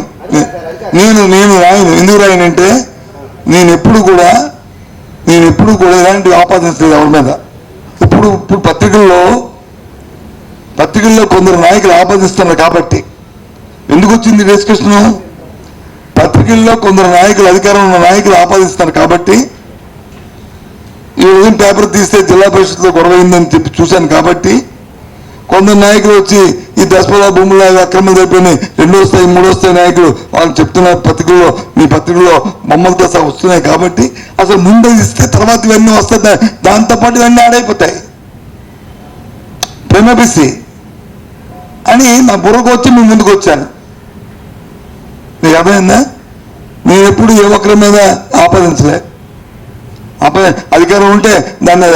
ఎందుకు రాయనంటే నేను ఎప్పుడు కూడా ఇలాంటి ఆపాదించలేదు ఎవరి మీద. ఇప్పుడు పత్రికల్లో కొందరు నాయకులు ఆపాదిస్తున్నారు కాబట్టి ఎందుకు వచ్చింది డిస్కషన్? పత్రికల్లో కొందరు నాయకులు, అధికారం ఉన్న నాయకులు ఆపాదిస్తారు కాబట్టి ఈ ఉదయం పేపర్ తీస్తే జిల్లా పరిషత్లో గొడవైందని చెప్పి చూశాను కాబట్టి కొందరు నాయకులు వచ్చి ఈ దశపద భూముల అక్రమం జరిపోయినాయి, 2వ స్థాయి 3వ స్థాయి నాయకులు వాళ్ళు చెప్తున్నారు పత్రికల్లో, మీ పత్రికల్లో బొమ్మల దశ వస్తున్నాయి కాబట్టి అసలు ముందు ఇస్తే తర్వాత ఇవన్నీ వస్తాయి, దాంతోపాటు ఇవన్నీ ఆడైపోతాయి ప్రేమపిసి అని నా బుర్రకు వచ్చి మీ ముందుకు వచ్చాను. నీకు అర్థమైందా? నేను ఎప్పుడు ఏ ఒక్కరి మీద ఆపాదించలే. అధికారం ఉంటే దాన్ని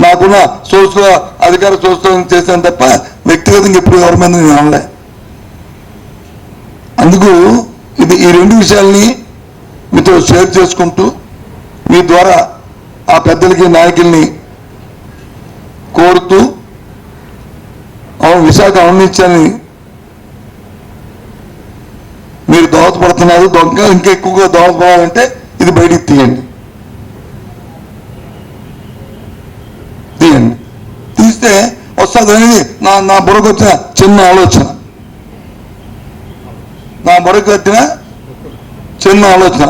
నాకున్న సోర్స్లో అధికార సోర్స్లో చేశాను తప్ప వ్యక్తిగతంగా ఎప్పుడు ఎవరి మీద నేను అనలే. అందుకు ఈ 2 విషయాల్ని మీతో షేర్ చేసుకుంటూ మీ ద్వారా ఆ పెద్దలకి నాయకుల్ని కోరుతూ విశాఖ అవినీత్యాన్ని మీరు దోహదపడుతున్నారు, ఇంకా ఎక్కువగా దోహదపడాలంటే ఇది బయటికి తీయండి. తీస్తే వస్తుంది అనేది నా బుర్రకు వచ్చిన చిన్న ఆలోచన,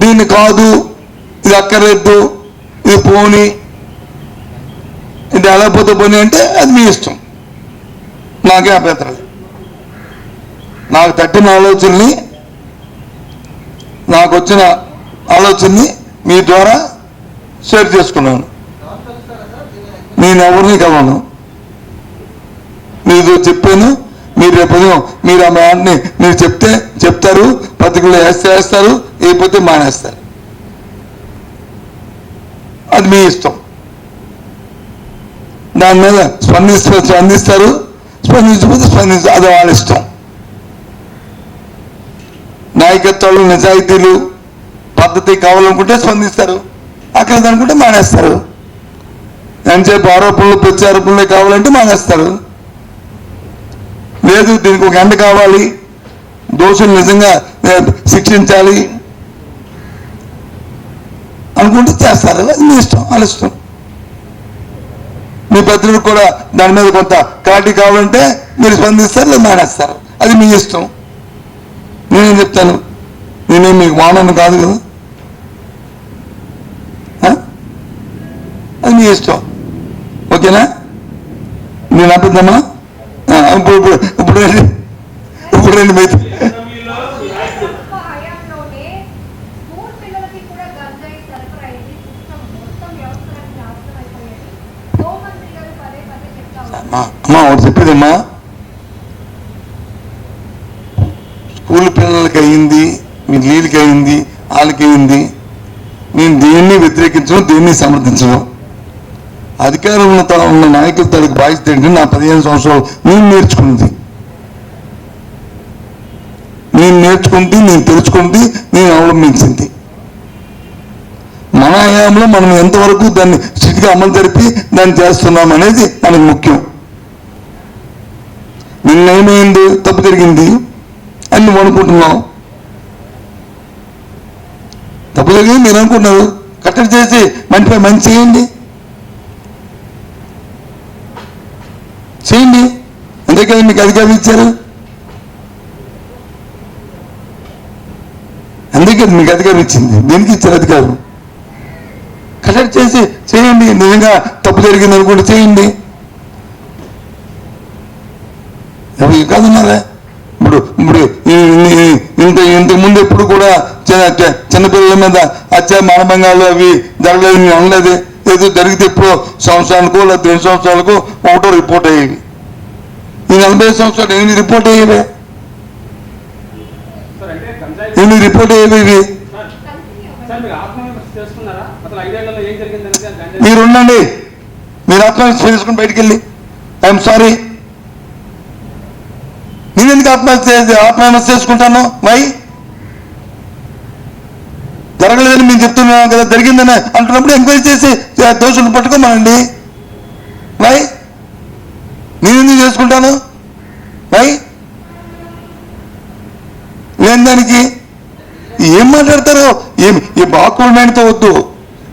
దీన్ని కాదు, ఇది అక్కర్లేదు, ఇది పోని, ఇది ఎలా పోతే పోనీ అంటే అది మీ ఇష్టం, నాకే అభ్యంతరం. నాకు తట్టిన ఆలోచనని, నాకు వచ్చిన ఆలోచనని మీ ద్వారా షేర్ చేసుకున్నాను. నేను ఎవరిని కలవను, మీరు చెప్పాను. మీరు రేపు మీరు ఆ మ్యాట్ని మీరు చెప్తారు, పత్రికలు వేస్తారు, లేకపోతే మానేస్తారు, అది మీ ఇష్టం. దాని మీద స్పందిస్తారు, స్పందించకపోతే అది వాళ్ళ ఇష్టం. నాయకత్వాలు, నిజాయితీలు, పద్ధతి కావాలనుకుంటే స్పందిస్తారు, అక్కడ అనుకుంటే మానేస్తారు. ఎంతసేపు ఆరోపణలు, ప్రత్యారోపణలు కావాలంటే మానేస్తారు. లేదు దీనికి ఒక ఎండ కావాలి, దోషులు నిజంగా శిక్షించాలి అనుకుంటే చేస్తారు, అది మీ ఇష్టం, వాళ్ళ ఇష్టం. మీ పత్రికలకు కూడా దాని మీద కొంత క్లారిటీ కావాలంటే మీరు స్పందిస్తారు, లేదా మానేస్తారు, అది మీ ఇష్టం. నేనేం చెప్తాను, నేనేం మీకు వానను కాదు కదా, అది మీ ఇష్టం. ఓకేనా? నేను అబద్ధమా? ఇప్పుడు రండి మైత్రి. అమ్మా ఒకటి చెప్పేదమ్మా, స్కూల్ పిల్లలకి అయింది, మీ నీళ్ళకి అయింది, వాళ్ళకి అయింది. నేను దేన్ని వ్యతిరేకించను, దేన్ని సమర్థించను. అధికారంలో ఉన్న నాయకుల తనకు బాధ్యత ఏంటి? నా 15 సంవత్సరాలు నేను నేర్చుకుంది, నేను తెలుసుకుంది, నేను అవలంబించింది. మన హయాంలో మనం ఎంతవరకు దాన్ని స్థితిగా అమలు జరిపి దాన్ని చేస్తున్నాం అనేది మనకు ముఖ్యం. నిన్న ఏమైంది? తప్పు జరిగింది అని నువ్వు అనుకుంటున్నావు, తప్పు జరిగింది మీరు అనుకుంటున్నారు, కట్టడి చేసి మంచిపై మంచి చేయండి. అందుకే మీకు అధికారం ఇచ్చారు, అందుకే మీకు అధికారం ఇచ్చింది. దేనికి ఇచ్చారు అధికారం? కట్టడి చేసి చేయండి. నిజంగా తప్పు జరిగింది అనుకుంటే చేయండి. కాదన్నారా? ఇప్పుడు ఇంతకుముందు ఎప్పుడు కూడా చిన్నపిల్లల మీద హత్య, మానభంగాలు అవి జరగలేదు నేను అనలేదు. ఏదో జరిగితే ఎప్పుడో సంవత్సరానికో లేదా 2 సంవత్సరాలకు ఒకటో రిపోర్ట్ అయ్యేవి. ఈ 45 సంవత్సరాలు ఎన్ని రిపోర్ట్ అయ్యేవి? మీరు ఉండండి, మీరు ఆత్మహత్య చేసుకుని బయటికి వెళ్ళి ఐఎమ్ సారీ. నేను ఎందుకు ఆత్మహత్య చేసుకుంటాను? వై? జరిగిందని మేము చెప్తున్నాం కదా, జరిగిందని అంటున్నప్పుడు ఎంక్వైరీ చేసి దోషులు పట్టుకోమనండి. వై నేను ఎందుకు చేసుకుంటాను? వై లేని దానికి ఏం మాట్లాడతారో ఏమి ఈ బాక్కుడు మైండ్తో వద్దు.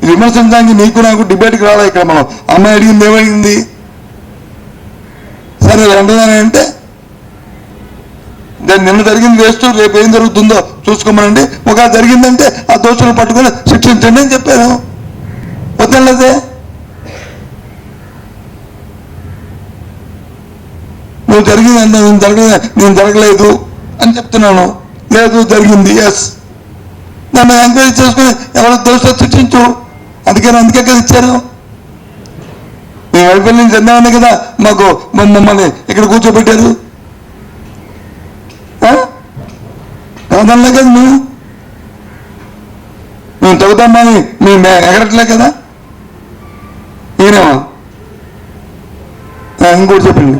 విమర్శించడానికి నీకు నాకు డిబేట్కి రాలే. ఇక్కడ మనం అమ్మాయి అడిగింది ఏమడిగింది? సరే అంటున్నానంటే దాన్ని నిన్న జరిగింది వేస్ట్, రేపు ఏం జరుగుతుందో చూసుకోమనండి. ఒకవేళ జరిగిందంటే ఆ దోషులను పట్టుకొని శిక్షించండి అని చెప్పాను. వద్దలేదే నువ్వు జరిగింది అంటే నేను జరగలేదు అని చెప్తున్నాను. లేదు జరిగింది, ఎస్, నన్ను ఎంకరేజ్ చేసుకుని ఎవరో దోషులు శిక్షించు. అందుకే కదా ఇచ్చారు. మీ వైఫల్యం చెందామని కదా మాకు మమ్మల్ని ఇక్కడ కూర్చోబెట్టారు. కాదనలే కదా మేము తగ్గుతామని మేము ఎగరట్లే కదా. ఈయనేమా ఇంకోటి చెప్పండి.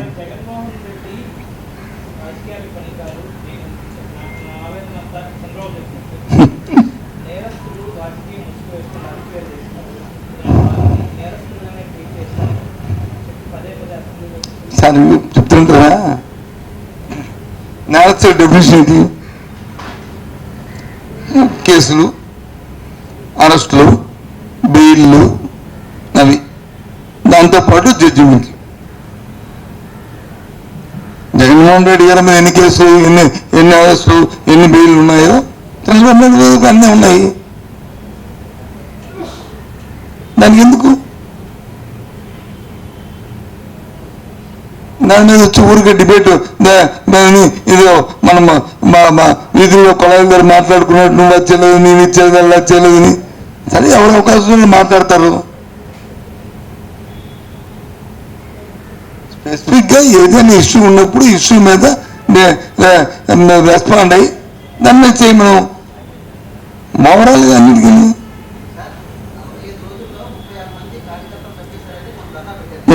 సార్ చెప్తుంటారా నేరస్తుల డెఫినేషన్ ఏంటి? కేసులు, అరెస్టులు, బెయిల్లు, అవి దాంతోపాటు జడ్జిమెంట్. జగన్మోహన్ రెడ్డి గారి మీద ఎన్ని కేసులు, ఎన్ని అరెస్టులు, ఎన్ని బెయిల్లు ఉన్నాయో చంద్రబాబు అన్నీ ఉన్నాయి. దానికి ఎందుకు దాని మీద వచ్చి ఊరికే డిబేట్? ఇది మనం వీధుల్లో కొలాయిల దగ్గర మాట్లాడుకున్నట్టు నువ్వు వచ్చేలేదు, నేను ఇచ్చేది అలా వచ్చేలేదని. సరే ఎవరు అవకాశం మాట్లాడతారు. స్పెసిఫిక్గా ఏదైనా ఇష్యూ ఉన్నప్పుడు ఇష్యూ మీద రెస్పాండ్ అయ్యి దాని మీద చేయి. మనం మోడల్గా అన్నిటికీ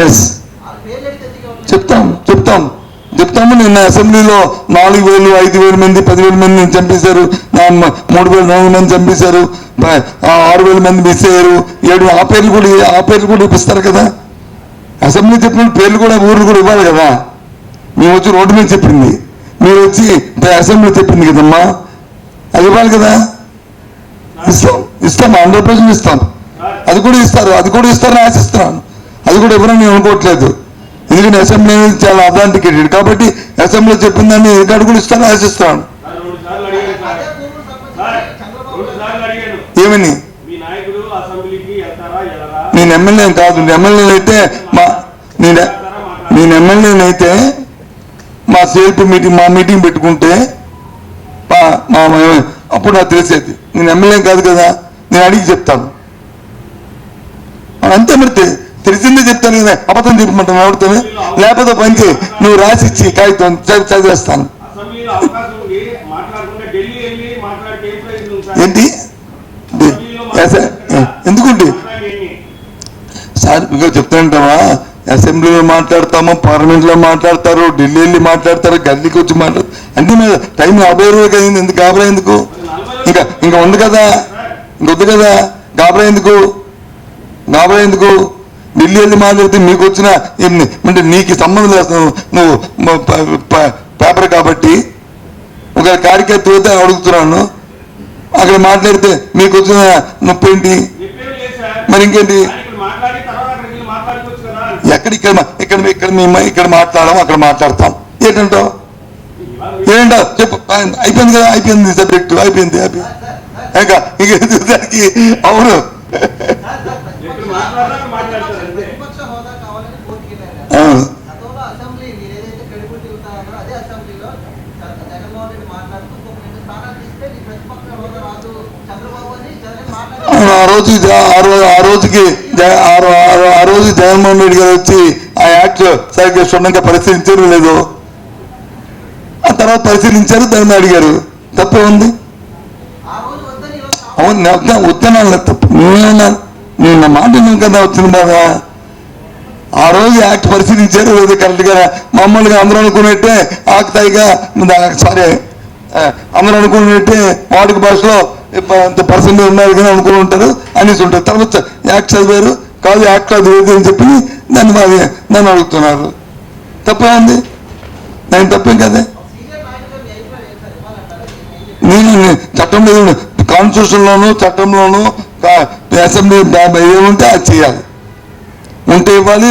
ఎస్ చెప్తాము. నిన్న అసెంబ్లీలో 4,000, 5,000 మంది, 10,000 మందిని చంపేశారు, 3,400 మంది చంపేశారు, 6,000 మంది మిస్ అయ్యారు. 7 ఆ పేర్లు కూడా ఇప్పిస్తారు కదా. అసెంబ్లీ చెప్పిన పేర్లు కూడా ఊర్లు కూడా ఇవ్వాలి కదా. మేము వచ్చి రోడ్డు మీద చెప్పింది, మీరు వచ్చి అసెంబ్లీ చెప్పింది కదమ్మా, అది ఇవ్వాలి కదా. ఇస్తాం 100% ఇస్తాం. అది కూడా ఇస్తారని ఆశిస్తున్నాను. అది కూడా ఎవరని నేను అనుకోవట్లేదు. ఎందుకంటే అసెంబ్లీ అనేది చాలా అథాంటికేటెడ్ కాబట్టి అసెంబ్లీ చెప్పిన దాన్ని రికార్డు కూడా ఇస్తారని ఆశిస్తున్నాను. ఏమని? నేను ఎమ్మెల్యే కాదు. ఎమ్మెల్యేనైతే మా సిఎల్పి మీటింగ్, మా మీటింగ్ పెట్టుకుంటే అప్పుడు నాకు తెలిసేది. నేను ఎమ్మెల్యే కాదు కదా, నేను అడిగి చెప్తాను అంతే. మరి తెలిసిందే చెప్తాను కదా, అబద్ధం చెప్పమంటాను ఎవరితో? లేకపోతే పంచి నువ్వు రాసిచ్చి కాగితం చదివేస్తాను. ఏంటి ఎందుకుంటే సార్ ఇంకా చెప్తానంటావా? అసెంబ్లీలో మాట్లాడతాము, పార్లమెంట్లో మాట్లాడతారు, ఢిల్లీ వెళ్ళి మాట్లాడతారు, గల్లీకి వచ్చి మాట్లాడతారు. అంటే మీద టైం 50 రోజులు అయింది. ఎందుకు గాబరా? ఎందుకు ఇంకా ఉంది కదా, ఇంకొద్దు కదా గాబరా ఎందుకు? ఢిల్లీ వెళ్ళి మాట్లాడితే మీకు వచ్చిన అంటే నీకు సంబంధం లేదు. నువ్వు పేపర్ కాబట్టి ఒక కార్యకర్త అయితే అడుగుతున్నాను, అక్కడ మాట్లాడితే మీకు వచ్చిన నొప్పి ఏంటి? మరి ఇంకేంటి? ఇక్కడ మాట్లాడము, అక్కడ మాట్లాడతాం. ఏంటంటావు? చెప్పు. అయిపోయింది కదా, అయిపోయింది సబ్జెక్టు, అయిపోయింది. దానికి అవును ఆ రోజు జగన్మోహన్ రెడ్డి గారు వచ్చి ఆ యాక్ట్ సరిగ్గా క్షుణ్ణంగా పరిశీలించారు లేదు, ఆ తర్వాత పరిశీలించారు, దాన్ని అడిగారు. తప్పే ఉంది. అవును వద్దనాలి, తప్పు నేను నా మాట కదా వచ్చింది బాగా. ఆ రోజు యాక్ట్ పరిశీలించారు లేదు కరెక్ట్గా. మామూలుగా అందరూ అనుకున్నట్టే ఆకుతాయిగా, సారీ అందరూ అనుకున్నట్టే వాడుక భాషలో ఇంత పర్సెంట్ ఉన్నారు కానీ అనుకుని ఉంటారు అనేసి ఉంటారు. తర్వాత యాక్ట్ చదివారు కాదు యాక్ట్ చదివేది అని చెప్పి నన్ను అడుగుతున్నారు. తప్పే ఉంది, నేను తప్పేం కదా. నేను చట్టంలో కాన్స్టిట్యూషన్లోను చట్టంలోను అసెంబ్లీ ఏముంటే అది చేయాలి. ఉంటే ఇవ్వాలి,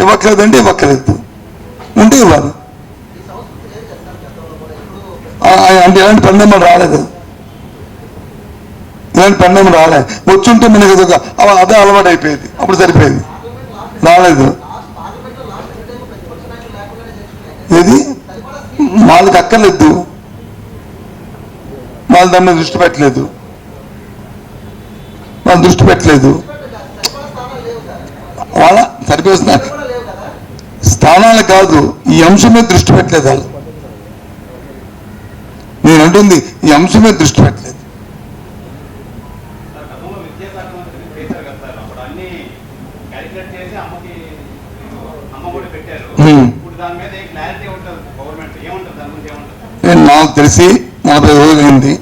ఇవ్వట్లేదంటే ఇవ్వట్లేదు, ఉంటే ఇవ్వాలి. అంటే ఇలాంటి పరిణామాలు రాలేదు, ఇలాంటి పరిణామం రాలేదు. వచ్చుంటే మనకి అదే అలవాటు అయిపోయేది, అప్పుడు సరిపోయేది. రాలేదు. ఏది వాళ్ళకి అక్కర్లేదు, వాళ్ళు దాని మీద దృష్టి పెట్టలేదు, వాళ్ళు దృష్టి పెట్టలేదు. వాళ్ళ సరిపోతున్నారు స్థానాలు కాదు, ఈ అంశం మీద దృష్టి పెట్టలేదు వాళ్ళు. నేను అంటుంది ఈ అంశం మీద దృష్టి పెట్టలేదు. నాకు తెలిసి 40 రోజులు అయింది.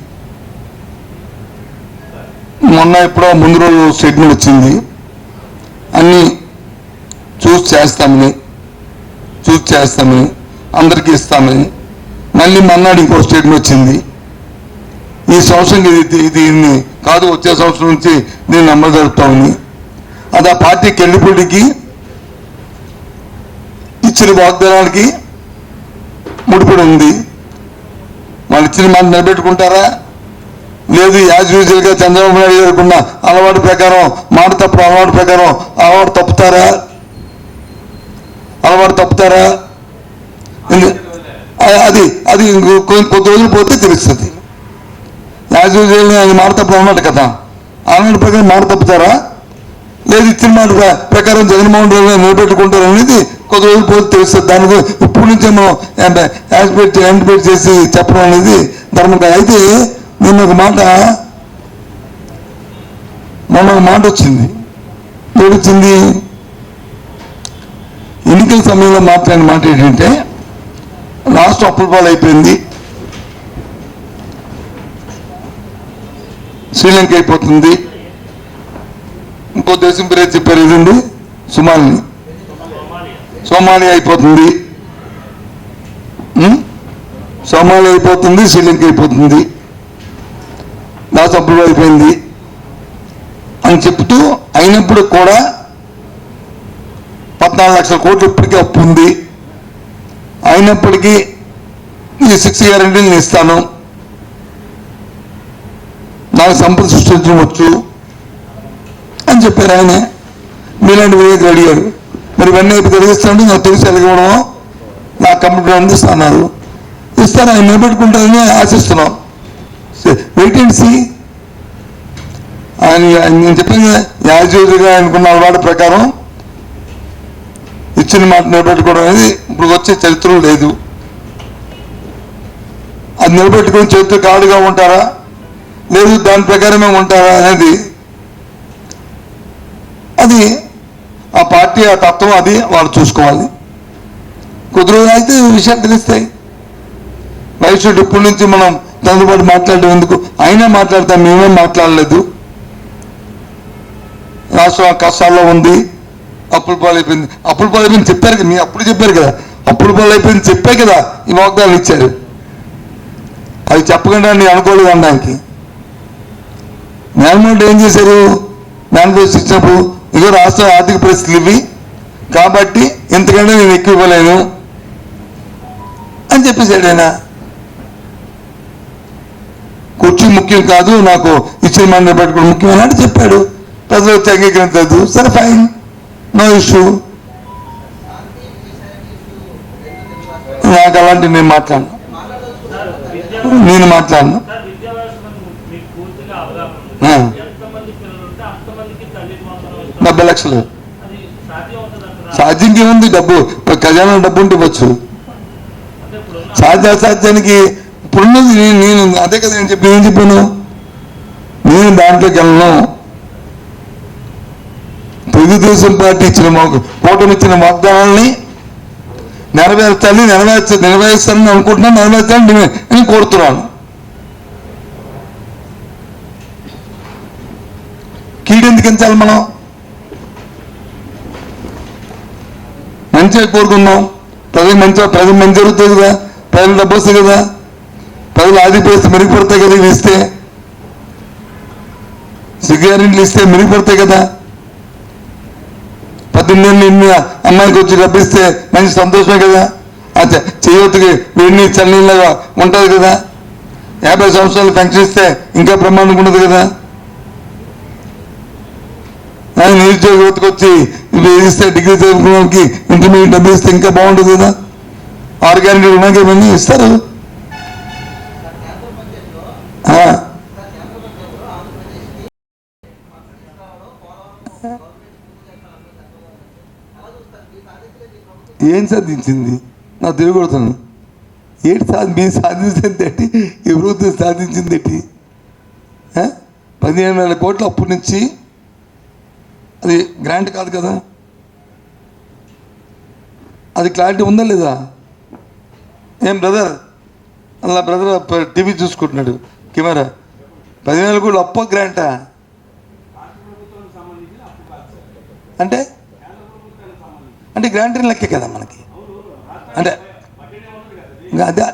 మొన్న ఎప్పుడో ముందు రోజు స్టేట్మెంట్ వచ్చింది, అన్నీ చూసి చేస్తామని అందరికీ ఇస్తామని. మళ్ళీ మన్నాడు ఇంకో స్టేట్మెంట్ వచ్చింది, ఈ సంవత్సరం దీన్ని కాదు వచ్చే సంవత్సరం నుంచి నేను అమలు జరుపుతామని. అది ఆ పార్టీ కెళ్ళిపోటీకి ఇచ్చిన వాగ్దానానికి ముడిపడి ఉంది. వాళ్ళు ఇచ్చిన మాట నిలబెట్టుకుంటారా, లేదు యాజ్ యూజువల్గా చంద్రబాబు నాయుడు గారికి అలవాటు ప్రకారం మాట తప్పు అలవాటు ప్రకారం అలవాటు తప్పుతారా అది కొద్ది రోజులు పోతే తెలుస్తుంది. యాజ్ యూజువల్గా అది మాట తప్పు అన్నమాట కదా, అలవాటు ప్రకారం మాట తప్పుతారా, లేదు ఇచ్చిన మాట ప్రకారం జగన్మోహన్ రెడ్డి గారు నిలబెట్టుకుంటారు అనేది కొద్ది రోజులు పోతే తెలుస్తుంది. దానికి ఇప్పటి నుంచే మనం యాంటిపేట్ చేసి చెప్పడం అనేది ధర్మం కాదు. అయితే నిన్న ఒక మాట వచ్చింది. ఏమొచ్చింది? ఎన్నికల సమయంలో మాట్లాడిన మాట ఏంటంటే రాష్ట్రం అప్పుల పాలు అయిపోయింది, శ్రీలంక అయిపోతుంది, ఇంకో దేశం పేరు చెప్పారు ఇదండి సోమాలియా అయిపోతుంది, శ్రీలంక అయిపోతుంది, రాష్ట్ర అప్పులు అయిపోయింది అని చెప్తూ అయినప్పుడు కూడా 14 లక్షల కోట్లు ఇప్పటికీ అప్పు ఉంది. అయినప్పటికీ ఈ 6 గ్యారెంటీలు నేను ఇస్తాను, నాకు సంపద సృష్టించవచ్చు అని చెప్పారు ఆయన. మీలాంటి వివేకులు అడిగారు, మరి ఇవన్నీ కలిగిస్తానంటే నాకు తెలిసి ఎలగవడమో నాకు కంప్యూటర్ అందిస్తున్నారు, ఇస్తాను, ఆయన నిలబెట్టుకుంటారని ఆశిస్తున్నాం. Wait and see. నేను చెప్పాను యాజ్ యూజువల్గా అనుకున్న అలవాటు ప్రకారం ఇచ్చిన మాట నిలబెట్టుకోవడం అనేది ఇప్పుడు వచ్చే చరిత్రలో లేదు. అది నిలబెట్టుకుని చరిత్ర కాడుగా ఉంటారా, లేదు దాని ప్రకారమే ఉంటారా అనేది అది ఆ పార్టీ ఆ తత్వం అది వాళ్ళు చూసుకోవాలి. కొద్ది రోజులు అయితే విషయాలు తెలుస్తాయి. భవిష్యత్తు ఇప్పటి నుంచి మనం దానితో పాటు మాట్లాడడం ఎందుకు, అయినా మాట్లాడతాం, మేమేం మాట్లాడలేదు. రాష్ట్రం కష్టాల్లో ఉంది, అప్పుల పాలు అయిపోయింది చెప్పారు కదా, మీరు అప్పుడు చెప్పారు కదా, అప్పుల పాలు అయిపోయింది చెప్పే కదా ఈ వాగ్దానాలు ఇచ్చారు. అది చెప్పకుండా నేను అనుకోలేదు అనడానికి. మేనిఫెస్టో ఏం చేశారు, మేనిఫెస్టో ఇచ్చినప్పుడు ఇదో రాష్ట్ర ఆర్థిక పరిస్థితులు ఇవి కాబట్టి ఎంతకంటే నేను ఎక్కువ ఇవ్వలేను అని చెప్పేశాడు ఆయన. కుర్చీ ముఖ్యం కాదు, నాకు ఇచ్చిన మాట పెట్టుకోవడం ముఖ్యం అని చెప్పాడు. ప్రజలు వచ్చి అంగీకరించలేదు, సరే ఫైన్, నో ఇష్యూ. నాకు అలాంటి నేను మాట్లాడను 70 లక్షలు సాధ్యంగా ఏముంది, డబ్బు ఖజానా డబ్బు ఉంటే ఇవ్వచ్చు. సాధ్యానికి ఇప్పుడున్నది నేను అదే కదా నేను చెప్పాను, నేను దాంట్లోకి వెళ్ళను. తెలుగుదేశం పార్టీ కూటమి ఇచ్చిన వాగ్దానాలని నెరవేర్చాలని అనుకుంటున్నాను, నెరవేర్చాలని నేను కోరుతున్నాను. కీడెందుకు ఎంచాలి మనం? మంచిగా కోరుకుందాం, ప్రజలకు మంచి జరుగుతుంది కదా, ప్రజలు డబ్బు వస్తుంది కదా, ప్రజలు ఆదిపేస్తే మెరుగుపడతాయి కదా, ఇవి ఇస్తే సిగ్గారింట్లు ఇస్తే మెరుగుపడతాయి కదా. 18 ఏళ్ళు ఇన్ని అమ్మాయికి వచ్చి డబ్బిస్తే మంచి సంతోషమే కదా. చేయొత్తుకి వేడి చల్లగా ఉంటుంది కదా. 50 సంవత్సరాలు పెన్షన్ ఇస్తే ఇంకా బ్రహ్మాండంగా ఉండదు కదా. నిరుద్యోగ యువతకు వచ్చి ఇస్తే డిగ్రీ చదువుకోవడానికి ఇంటర్మీడియట్ డబ్బు ఇస్తే ఇంకా బాగుంటుంది కదా. ఆర్గానిక్ రుణానికి ఇవన్నీ ఇస్తారు. ఏం సాధించింది? నా తిరగొడుతాను. మీరు సాధించింది ఏంటి? ఈ ప్రభుత్వం సాధించింది ఏంటి? 15,000 కోట్ల అప్పటి నుంచి అది గ్రాంట్ కాదు కదా. అది క్లారిటీ ఉందా లేదా? ఏం బ్రదర్, అలా బ్రదర్ టీవీ చూసుకుంటున్నాడు కెమెరా. 10,000 కోట్లు అప్ప గ్రాంటా అంటే అంటే గ్రాంట్ లెక్కే కదా మనకి. అంటే అదే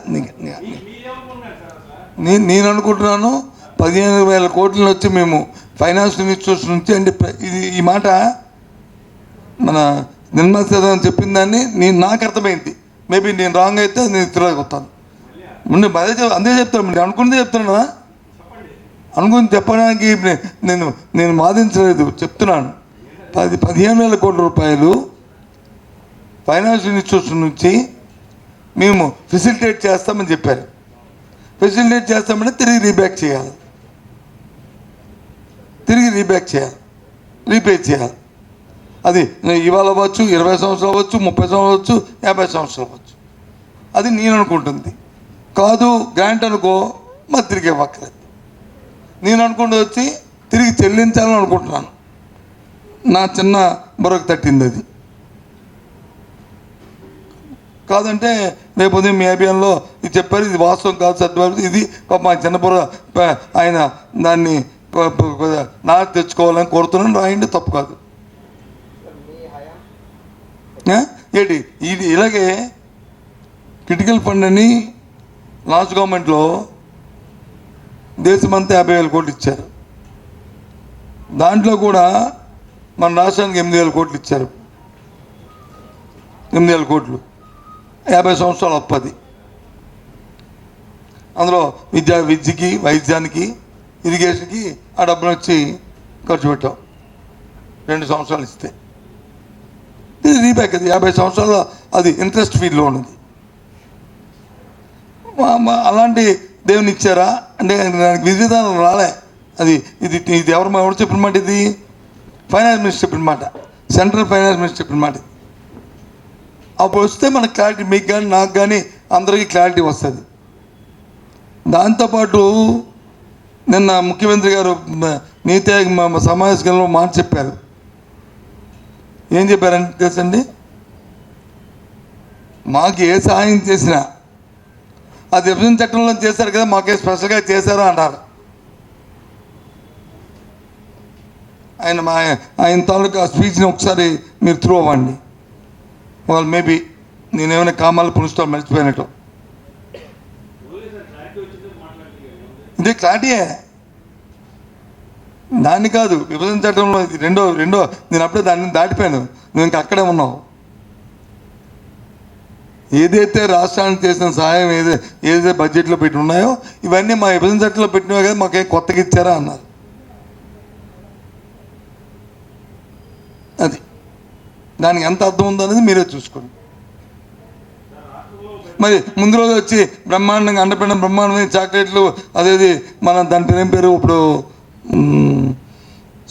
నేను అనుకుంటున్నాను 15,000 కోట్ల వచ్చి మేము ఫైనాన్స్ ఇన్స్టిట్యూషన్ నుంచి అంటే ఇది ఈ మాట మన నిర్మలా సీతారామన్ చెప్పిన దాన్ని నాకు అర్థమైంది. మేబీ నేను రాంగ్ అయితే నేను తిరగొస్తాను. అందే చెప్తాను, నేను అనుకున్నదే చెప్తున్నా. అనుకుని చెప్పడానికి నేను వాదించలేదు, చెప్తున్నాను. 15,000 కోట్ల రూపాయలు ఫైనాన్స్ ఇన్స్టిట్యూషన్ నుంచి మేము ఫెసిలిటేట్ చేస్తామని చెప్పారు. ఫెసిలిటేట్ చేస్తామంటే తిరిగి రీపే చేయాలి, రీపే చేయాలి. అది ఇవాళ అవ్వచ్చు, 20 సంవత్సరాలు అవ్వచ్చు, 30 సంవత్సరాలు అవ్వచ్చు, 50 సంవత్సరాలు అవ్వచ్చు. అది నేను అనుకుంటుంది కాదు. గ్రాంట్ అనుకో, మరి తిరిగి ఇవ్వక్కర్లేదు. నేను అనుకుంటూ వచ్చి తిరిగి చెల్లించాలని అనుకుంటున్నాను. నా చిన్న బుర్రకు తట్టింది అది. కాదంటే రేపు ఉదయం మీ అభియాన్లో ఇది చెప్పారు, ఇది వాస్తవం కాదు, సత్యం ఇది మా చిన్న బుర్ర ఆయన దాన్ని నా తెచ్చుకోవాలని కోరుతున్నాను. రాయండి, తప్పు కాదు. ఏంటి ఇది? ఇలాగే క్రిటికల్ ఫండ్ అని లాస్ట్ గవర్నమెంట్లో దేశమంతా 50,000 కోట్లు ఇచ్చారు. దాంట్లో కూడా మన రాష్ట్రానికి 8,000 కోట్లు ఇచ్చారు. 8,000 కోట్లు 50 సంవత్సరాలు అప్పది. అందులో విద్యకి, వైద్యానికి, ఇరిగేషన్కి ఆ డబ్బులు వచ్చి ఖర్చు పెట్టాం. 2 సంవత్సరాలు ఇస్తే ఇది రీబ్యాక్. అది 50 సంవత్సరాలు అది ఇంట్రెస్ట్ ఫీల్డ్లో ఉన్నది. అలాంటి దేవుని ఇచ్చారా అంటే దానికి విధి విధానం రాలే. అది ఇది ఎవరు చెప్పిన మాట? ఇది ఫైనాన్స్ మినిస్టర్ చెప్పిన మాట, సెంట్రల్ ఫైనాన్స్ మినిస్టర్ చెప్పిన మాట. అప్పుడు వస్తే మనకు క్లారిటీ, మీకు కానీ నాకు కానీ అందరికీ క్లారిటీ వస్తుంది. దాంతోపాటు నిన్న ముఖ్యమంత్రి గారు నీతి ఆయోగ్ సమావేశంలో మాట చెప్పారు. ఏం చెప్పారంటే తెలుసండి, మాకు ఏ సహాయం చేసినా అది విభజన చట్టంలో చేశారు కదా, మాకే స్పెషల్గా చేశారా అన్నారు. ఆయన తాలూకా స్పీచ్ని ఒకసారి మీరు త్రూ అవ్వండి. వాళ్ళు మేబీ నేనేమైనా కామాలు పులుస్తో మర్చిపోయినట్టు. ఇదే క్లారిటీయే, దాన్ని కాదు. విభజన చట్టంలో రెండో నేను అప్పుడే దాన్ని దాటిపోయాను, నువ్వు ఇంకా అక్కడే ఉన్నావు. ఏదైతే రాష్ట్రానికి చేసిన సహాయం ఏదైతే బడ్జెట్లో పెట్టి ఉన్నాయో ఇవన్నీ మా విభజన చట్టంలో పెట్టినవే కదా, మాకేం కొత్తగా ఇచ్చారా అన్నారు. అది దానికి ఎంత అర్థం ఉందో అనేది మీరే చూసుకోండి. మరి ముందు రోజు వచ్చి బ్రహ్మాండంగా అండపెండ బ్రహ్మాండమైన చాక్లెట్లు, అదేది మన దాని పేరు ఇప్పుడు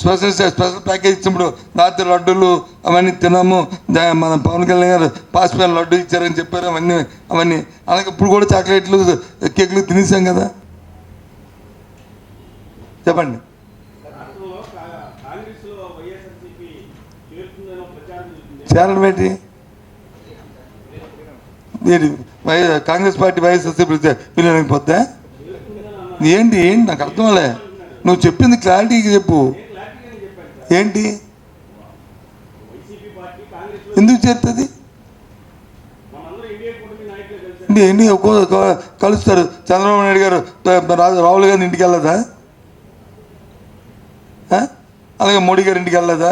స్పెషల్ ప్యాకేజ్ ఇచ్చినప్పుడు రాత్రి లడ్డూలు అవన్నీ తిన్నాము. మన పవన్ కళ్యాణ్ గారు పాసిపోయిన లడ్డు ఇచ్చారని చెప్పారు. అవన్నీ అలాగే ఇప్పుడు కూడా చాక్లెట్లు, కేకులు తినేసాం కదా. చెప్పండి. చేరడం ఏంటి? కాంగ్రెస్ పార్టీ వైఎస్ఆర్సీపీ ఏంటి నాకు అర్థం అలే. నువ్వు చెప్పింది క్లారిటీగా చెప్పు. ఏంటి ఎందుకు చేస్తుంది? ఎన్ని కలుస్తారు. చంద్రబాబు నాయుడు గారు రాహుల్ గారిని ఇంటికి వెళ్ళదా? అలాగే మోడీ గారి ఇంటికి వెళ్ళదా?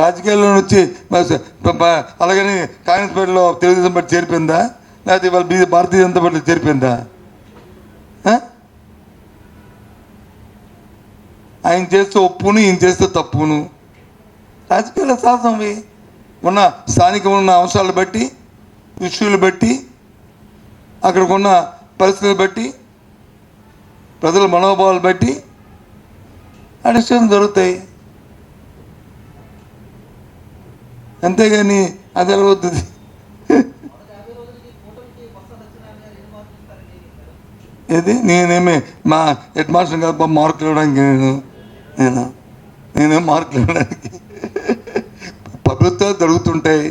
రాజకీయాల్లో వచ్చి అలాగని కాంగ్రెస్ పార్టీలో తెలుగుదేశం పార్టీ చేరిపోయిందా? లేకపోతే ఇవాళ భారతీయ జనతా పార్టీలో చేరిపోయిందా? ఆయన చేస్తే ఒప్పును, ఈయన చేస్తే తప్పును. రాజకీయాల శాసనవి ఉన్న స్థానికంగా ఉన్న అంశాలను బట్టి, ఇష్యూలు బట్టి, అక్కడికున్న పరిస్థితులు బట్టి, ప్రజల మనోభావాలు బట్టి అడిషన్ జరుగుతాయి. అంతేగాని అది ఎలా అవుతుంది? ఏది నేనేమి మా హెడ్ మాస్టర్ కాదు మార్కులు ఇవ్వడానికి నేనేం మార్కులు ఇవ్వడానికి. ప్రభుత్వాలు జరుగుతుంటాయి.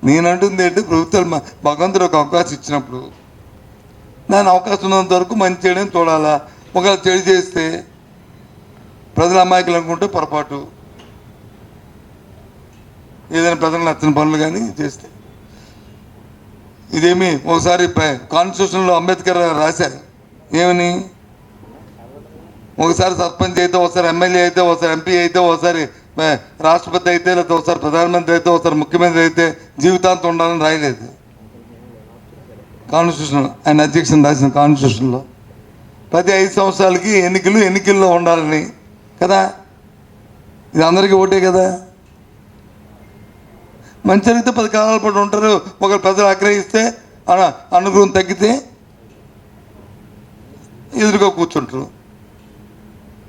నేనంటుంది ఏంటి, ప్రభుత్వాలు భగవంతుడు ఒక అవకాశం ఇచ్చినప్పుడు దాని అవకాశం ఉన్నంత వరకు మంచి చేయడం చూడాలా. ఒకవేళ చెడు చేస్తే ప్రజల అమాయకులు అనుకుంటే పొరపాటు. ఏదైనా ప్రజలకు నచ్చిన పనులు కానీ చేస్తే ఇదేమి ఒకసారి కాన్స్టిట్యూషన్లో అంబేద్కర్ రాశారు ఏమని, ఒకసారి సర్పంచ్ అయితే, ఒకసారి ఎమ్మెల్యే అయితే, ఒకసారి ఎంపీ అయితే, ఒకసారి రాష్ట్రపతి అయితే, లేకపోతే ఒకసారి ప్రధానమంత్రి అయితే, ఒకసారి ముఖ్యమంత్రి అయితే జీవితాంతం ఉండాలని రాయలేదు కాన్స్టిట్యూషన్. ఆయన అధ్యక్షుని రాసిన కాన్స్టిట్యూషన్లో ప్రతి 5 సంవత్సరాలకి ఎన్నికల్లో ఉండాలని కదా. ఇది అందరికీ ఓటే కదా. మంచి జరిగితే 10 కాలాల పాటు ఉంటారు. ఒకరు ప్రజలు ఆగ్రహిస్తే అనుగ్రహం తగ్గితే ఎదురుగా కూర్చుంటారు.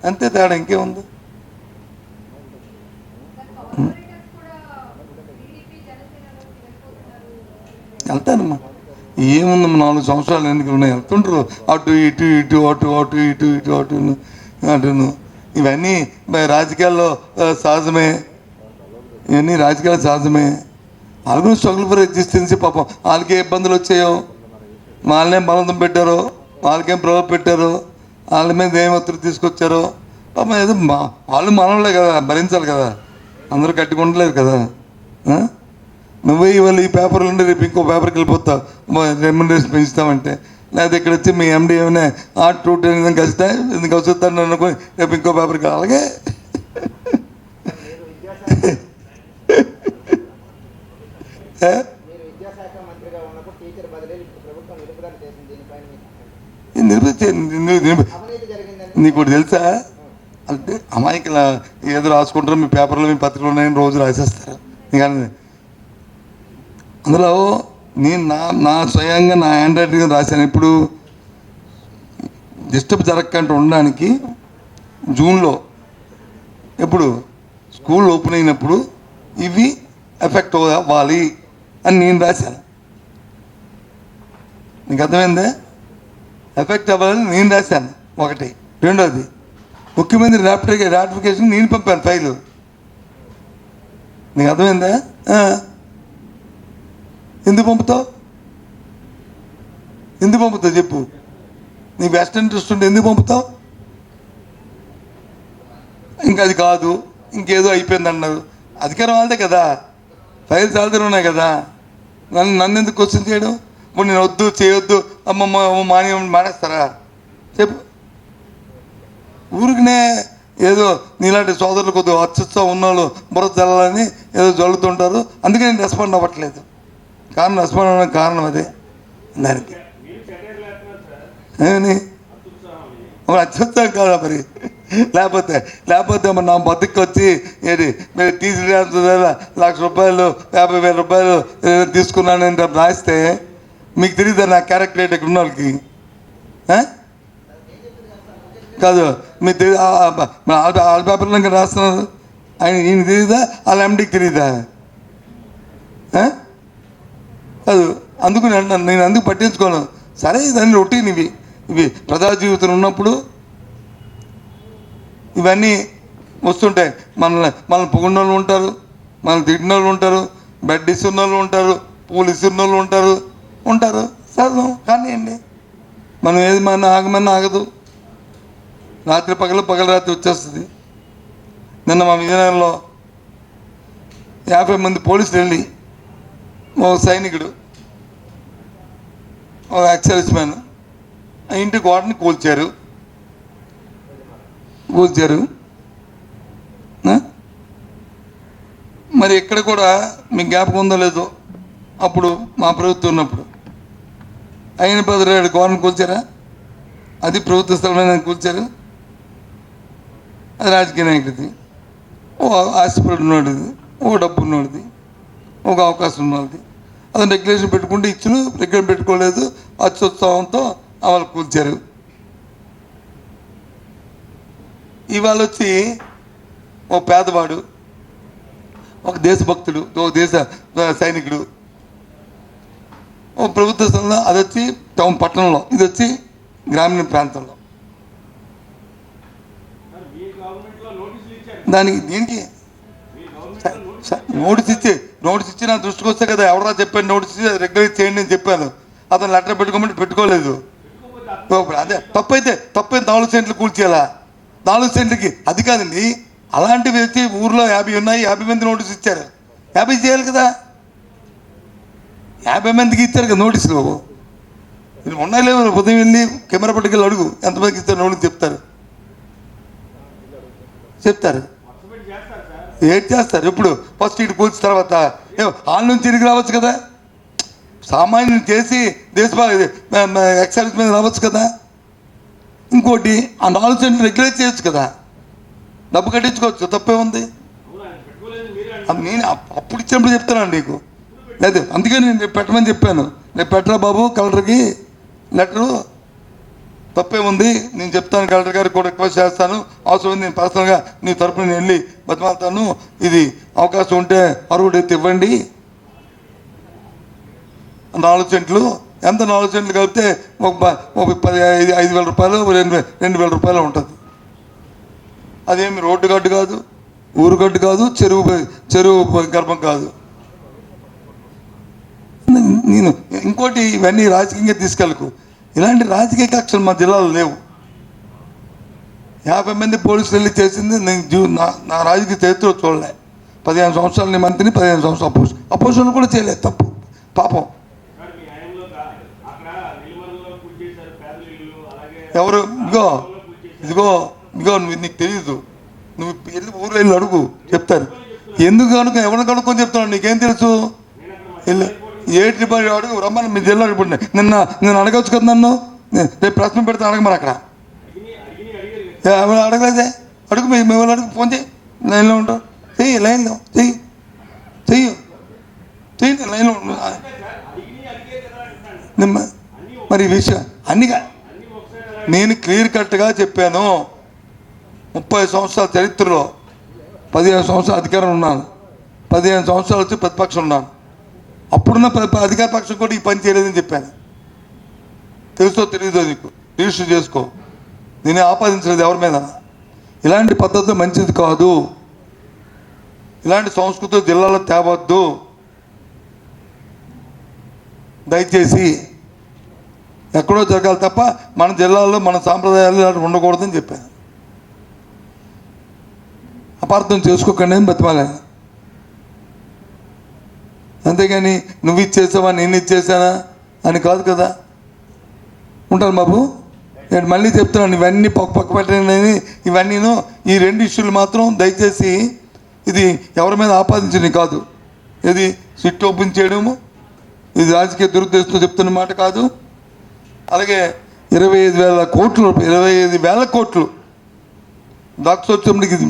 అంతే తేడా, ఇంకేముంది? వెళ్తానమ్మా, ఏముందమ్మా, 4 సంవత్సరాలు ఎన్నికలు ఉన్నాయి, వెళ్తుంటారు. అటు ఇటు ఇటు అటు అటు ఇటు ఇటు అటు అటును. ఇవన్నీ రాజకీయాల్లో సహజమే. ఇవన్నీ రాజకీయాలు సహజమే. వాళ్ళు స్ట్రగుల్ ఫర్ ఎగ్జిస్టెన్స్. పాపం వాళ్ళకే ఇబ్బందులు వచ్చాయో, వాళ్ళనేం బలవంతం పెట్టారో, వాళ్ళకేం ప్రభావం పెట్టారో, వాళ్ళ మీద ఏం ఒత్తిడి తీసుకొచ్చారో పాపం. ఏదో వాళ్ళు మనలే కదా, భరించాలి కదా. అందరూ కట్టుకుంటలేదు కదా. నువ్వే ఇవాళ ఈ పేపర్లు ఉండి రేపు ఇంకో పేపర్కి వెళ్ళిపోతావు రెమ్యునరేషన్ పెంచుతామంటే, లేకపోతే ఇక్కడ వచ్చి మీ ఎండి ఏమైనా ఆర్ట్ టూట్ కలిస్తే ఎందుకు వస్తాను అనుకుని రేపు ఇంకో పేపర్కి. అలాగే నీకు తెలుసా? అంటే అమాయకుల ఏదో రాసుకుంటారు, మీ పేపర్లో మీ పత్రికలు ఉన్నాయని రోజు రాసేస్తారు. కానీ అందులో నేను నా స్వయంగా నా హ్యాండ్ రైటింగ్ రాశాను. ఇప్పుడు డిస్టర్బ్ జరగకుండా ఉండడానికి జూన్లో ఎప్పుడు స్కూల్ ఓపెన్ అయినప్పుడు ఇవి ఎఫెక్ట్ అవ్వాలి అని నేను రాశాను. నీకు అర్థమైందే? ఎఫెక్ట్ అవ్వాలని నేను రాశాను ఒకటి. రెండోది, ముఖ్యమంత్రి రాటిఫికేషన్ నేను పంపాను ఫైలు. నీకు అర్థమైందా? ఎందుకు పంపుతావు చెప్పు. నీ బెస్ట్ ఇంట్రెస్ట్ ఉంటే ఎందుకు పంపుతావు? ఇంకా అది కాదు, ఇంకేదో అయిపోయింది అన్నారు. అధికారం వాళ్ళదే కదా, ఫైల్స్ వాళ్ళ దగ్గర ఉన్నాయి కదా. నన్ను ఎందుకు క్వశ్చన్ చేయడం? ఇప్పుడు నేను వద్దు చేయొద్దు అమ్మమ్మ మానేస్తారా చెప్పు. ఊరికినే ఏదో నీలాంటి సోదరులు కొద్దిగా అత్యుత్సా ఉన్నోళ్ళు బుర్ర చల్లాలని ఏదో జల్లుతుంటారు. అందుకే నేను రెస్పాండ్ అవ్వట్లేదు. రెస్పాండ్ అవ్వడానికి కారణం అదే. దానికి ఏమని అత్యుత్సాహం కాదా మరి? లేకపోతే మరి నా బతుకు వచ్చి ఏంటి మీరు తీసి ₹1,00,000 ₹50,000 తీసుకున్నానని రాస్తే మీకు తెలియదా నా క్యారెక్టర్ రేట్ ఇక్కడ ఉన్న వాళ్ళకి? కాదు, మీరు తెలియదు. వాళ్ళ పేపర్లో ఇంకా రాస్తున్నారు. ఈయన తెలియదా? వాళ్ళ ఎండికి తెలియదా? కాదు, అందుకు నేను అందుకు పట్టించుకోను. సరే, దాన్ని రొటీన్. ఇవి ప్రజా జీవితం ఉన్నప్పుడు ఇవన్నీ వస్తుంటాయి. మనల్ని పొగిడిన వాళ్ళు ఉంటారు, మనల్ని తిట్టిన వాళ్ళు ఉంటారు, బెడ్ ఇస్తున్న వాళ్ళు ఉంటారు, పూలు ఇస్తున్న వాళ్ళు ఉంటారు. సహజం కానివ్వండి. మనం ఏది ఆగమన్నా ఆగదు. రాత్రి పగలు రాత్రి వచ్చేస్తుంది. నిన్న మా విజయనగరంలో 50 మంది పోలీసులు వెళ్ళి ఓ సైనికుడు ఓ ఎక్సైజ్ మ్యాన్ ఆ ఇంటి గోడని కూల్చారు. మరి ఇక్కడ కూడా మీకు జ్ఞాపకం ఉందో లేదో, అప్పుడు మా ప్రభుత్వం ఉన్నప్పుడు అయిన 17 గోడను కూల్చారా? అది ప్రభుత్వ స్థలమైన కూల్చారు. అది రాజకీయ నాయకుడిది, ఓ ఆశపడి ఉన్నోడిది, ఓ డబ్బు ఉన్నోడిది, ఒక అవకాశం ఉన్నది. అతను రెగ్యులేషన్ పెట్టుకుంటే ఇచ్చును, రెగ్యులేషన్ పెట్టుకోలేదు, అత్యుత్సాహంతో వాళ్ళు కూల్చారు. ఇవాళ వచ్చి ఓ పేదవాడు, ఒక దేశభక్తుడు, ఓ దేశ సైనికుడు, ఓ ప్రభుత్వ స్థలంలో, అది వచ్చి టౌన్ పట్టణంలో, ఇది వచ్చి గ్రామీణ ప్రాంతంలో. దానికి దీనికి నోటీస్ ఇచ్చి నా దృష్టికి వస్తే కదా, ఎవరా చెప్పాను నోటీస్ ఇచ్చి రెగ్యులేట్ చేయండి అని చెప్పాను. అతను లెటర్ పెట్టుకోమంటే పెట్టుకోలేదు. అదే తప్పైతే 4 సెంట్లు కూల్చేయాలా? 4 సెంట్లకి అది కాదండి. అలాంటివి వచ్చి ఊర్లో 50 ఉన్నాయి, 50 మంది నోటీస్ ఇచ్చారు. 50 చేయాలి కదా, 50 మందికి ఇచ్చారు కదా నోటీసులు. ఇది ఉన్నాయి లేవు, ఉదయం వెళ్ళి కెమెరా పట్టుకెళ్ళి అడుగు ఎంతమందికి ఇస్తారు నోటీస్ చెప్తారు. ఏం చేస్తారు? ఎప్పుడు ఫస్ట్ ఇటు కూల్చిన తర్వాత వాళ్ళ నుంచి తిరిగి రావచ్చు కదా, సామాన్యుని చేసి ఎక్సైజ్ మీద రావచ్చు కదా. ఇంకోటి ఆ 4 సెంట్లు రెగ్యులేట్ చేయొచ్చు కదా, డబ్బు కట్టించుకోవచ్చు, తప్పే ఉంది. నేను అప్పుడు ఇచ్చినప్పుడు చెప్తాను నీకు, లేదు అందుకే నేను పెట్టమని చెప్పాను. రేపు పెట్టరా బాబు కలెక్టర్కి లెటరు, తప్పే ఉంది, నేను చెప్తాను కలెక్టర్ గారికి కూడా రిక్వెస్ట్ చేస్తాను, అవసరం నేను పర్సనల్గా నీ తరపున నేను వెళ్ళి బతిమాలుతాను, ఇది అవకాశం ఉంటే అరుగుడైతే ఇవ్వండి. 4 సెంట్లు ఎంత? 4 సెంట్లు కలిపితే ఒక 5,000 రూపాయలు, 2,000 రూపాయలు ఉంటుంది. అదేమి రోడ్డు గడ్డు కాదు, ఊరు గడ్డు కాదు, చెరువు గర్భం కాదు. నేను ఇంకోటి, ఇవన్నీ రాజకీయంగా తీసుకెళ్ళకు. ఇలాంటి రాజకీయ కక్షలు మా జిల్లాలో లేవు. 50 మంది పోలీసులు వెళ్ళి చేసింది నేను నా రాజకీయ చరిత్రలో చూడలే. 15 సంవత్సరాలు నేను మంత్రిని, 15 సంవత్సరాలు అపోజిషన్ కూడా చేయలేదు. తప్పు, పాపం. ఎవరు? ఇదిగో నువ్వు, నీకు తెలియదు, నువ్వు వెళ్ళి ఊరు వెళ్ళి అడుగు, చెప్తారు. ఎందుకు కనుక ఎవరిని కనుక్కొని చెప్తున్నావు, నీకేం తెలుసు? వెళ్ళి ఏటి డిపార్ట్మెంట్ అడుగు, రమ్మని మీ జిల్లా ఇప్పుడు నేను అడగచ్చు కదా, నన్ను రేపు ప్రశ్న పెడితే అడగమని. అక్కడ అడగలేదే, అడుగు, మీ వాళ్ళు అడుగు, ఫోన్ చేయి, లైన్లో ఉంటావు, చెయ్యి, లైన్లో చెయ్యి లైన్లో. మరి ఈ విషయం అన్నిగా నేను క్లియర్ కట్గా చెప్పాను. 30 సంవత్సరాల చరిత్రలో 15 సంవత్సరాలు అధికారం ఉన్నాను, 15 సంవత్సరాలు వచ్చి ప్రతిపక్షం ఉన్నాను. అప్పుడున్న అధికార పక్షం కూడా ఈ పని చేయలేదని చెప్పాను. తెలుసో తెలియదో నీకు, రిజిస్టర్ చేసుకో. నేనే ఆపాదించలేదు ఎవరి మీద. ఇలాంటి పద్ధతి మంచిది కాదు, ఇలాంటి సంస్కృతి జిల్లాలో తేవద్దు. దయచేసి ఎక్కడో జరగాలి తప్ప మన జిల్లాలో మన సాంప్రదాయాలు ఇలాంటి ఉండకూడదని చెప్పాను. అపార్థం చేసుకోకండి అని బతిమాలాను. అంతేగాని నువ్వు ఇచ్చేసావా నేను ఇచ్చేసానా అని కాదు కదా. ఉంటాను బాబు, నేను మళ్ళీ చెప్తున్నాను, ఇవన్నీ పక్క పెట్టని ఇవన్నీను. ఈ 2 ఇష్యూలు మాత్రం దయచేసి, ఇది ఎవరి మీద ఆపాదించని కాదు, ఇది సిట్ ఓపెన్ చేయడము, ఇది రాజకీయ దురుద్దేశంతో చెప్తున్న మాట కాదు. అలాగే 25,000 కోట్లు, 25,000 కోట్లు డ్రగ్స్ వచ్చేప్పటికి ఇది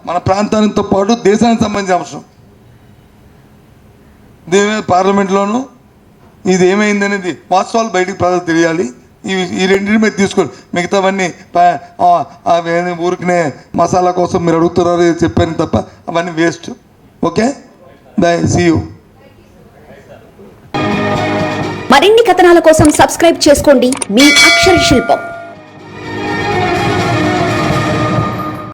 మన ప్రాంతానితో పాటు దేశానికి సంబంధించిన అంశం. దీని మీద పార్లమెంట్లోనూ ఇది ఏమైందనేది వాస్తవాలు బయటికి ప్రజలు తెలియాలి. ఈ 2 మీద తీసుకోండి. మిగతావన్నీ ఊరికనే మసాలా కోసం మీరు అడుగుతున్నారు చెప్పాను తప్ప అవన్నీ waste. Okay, bye, see you.
మరిన్ని కథనాల కోసం సబ్స్క్రైబ్ చేసుకోండి మీ అక్షర శిల్పం.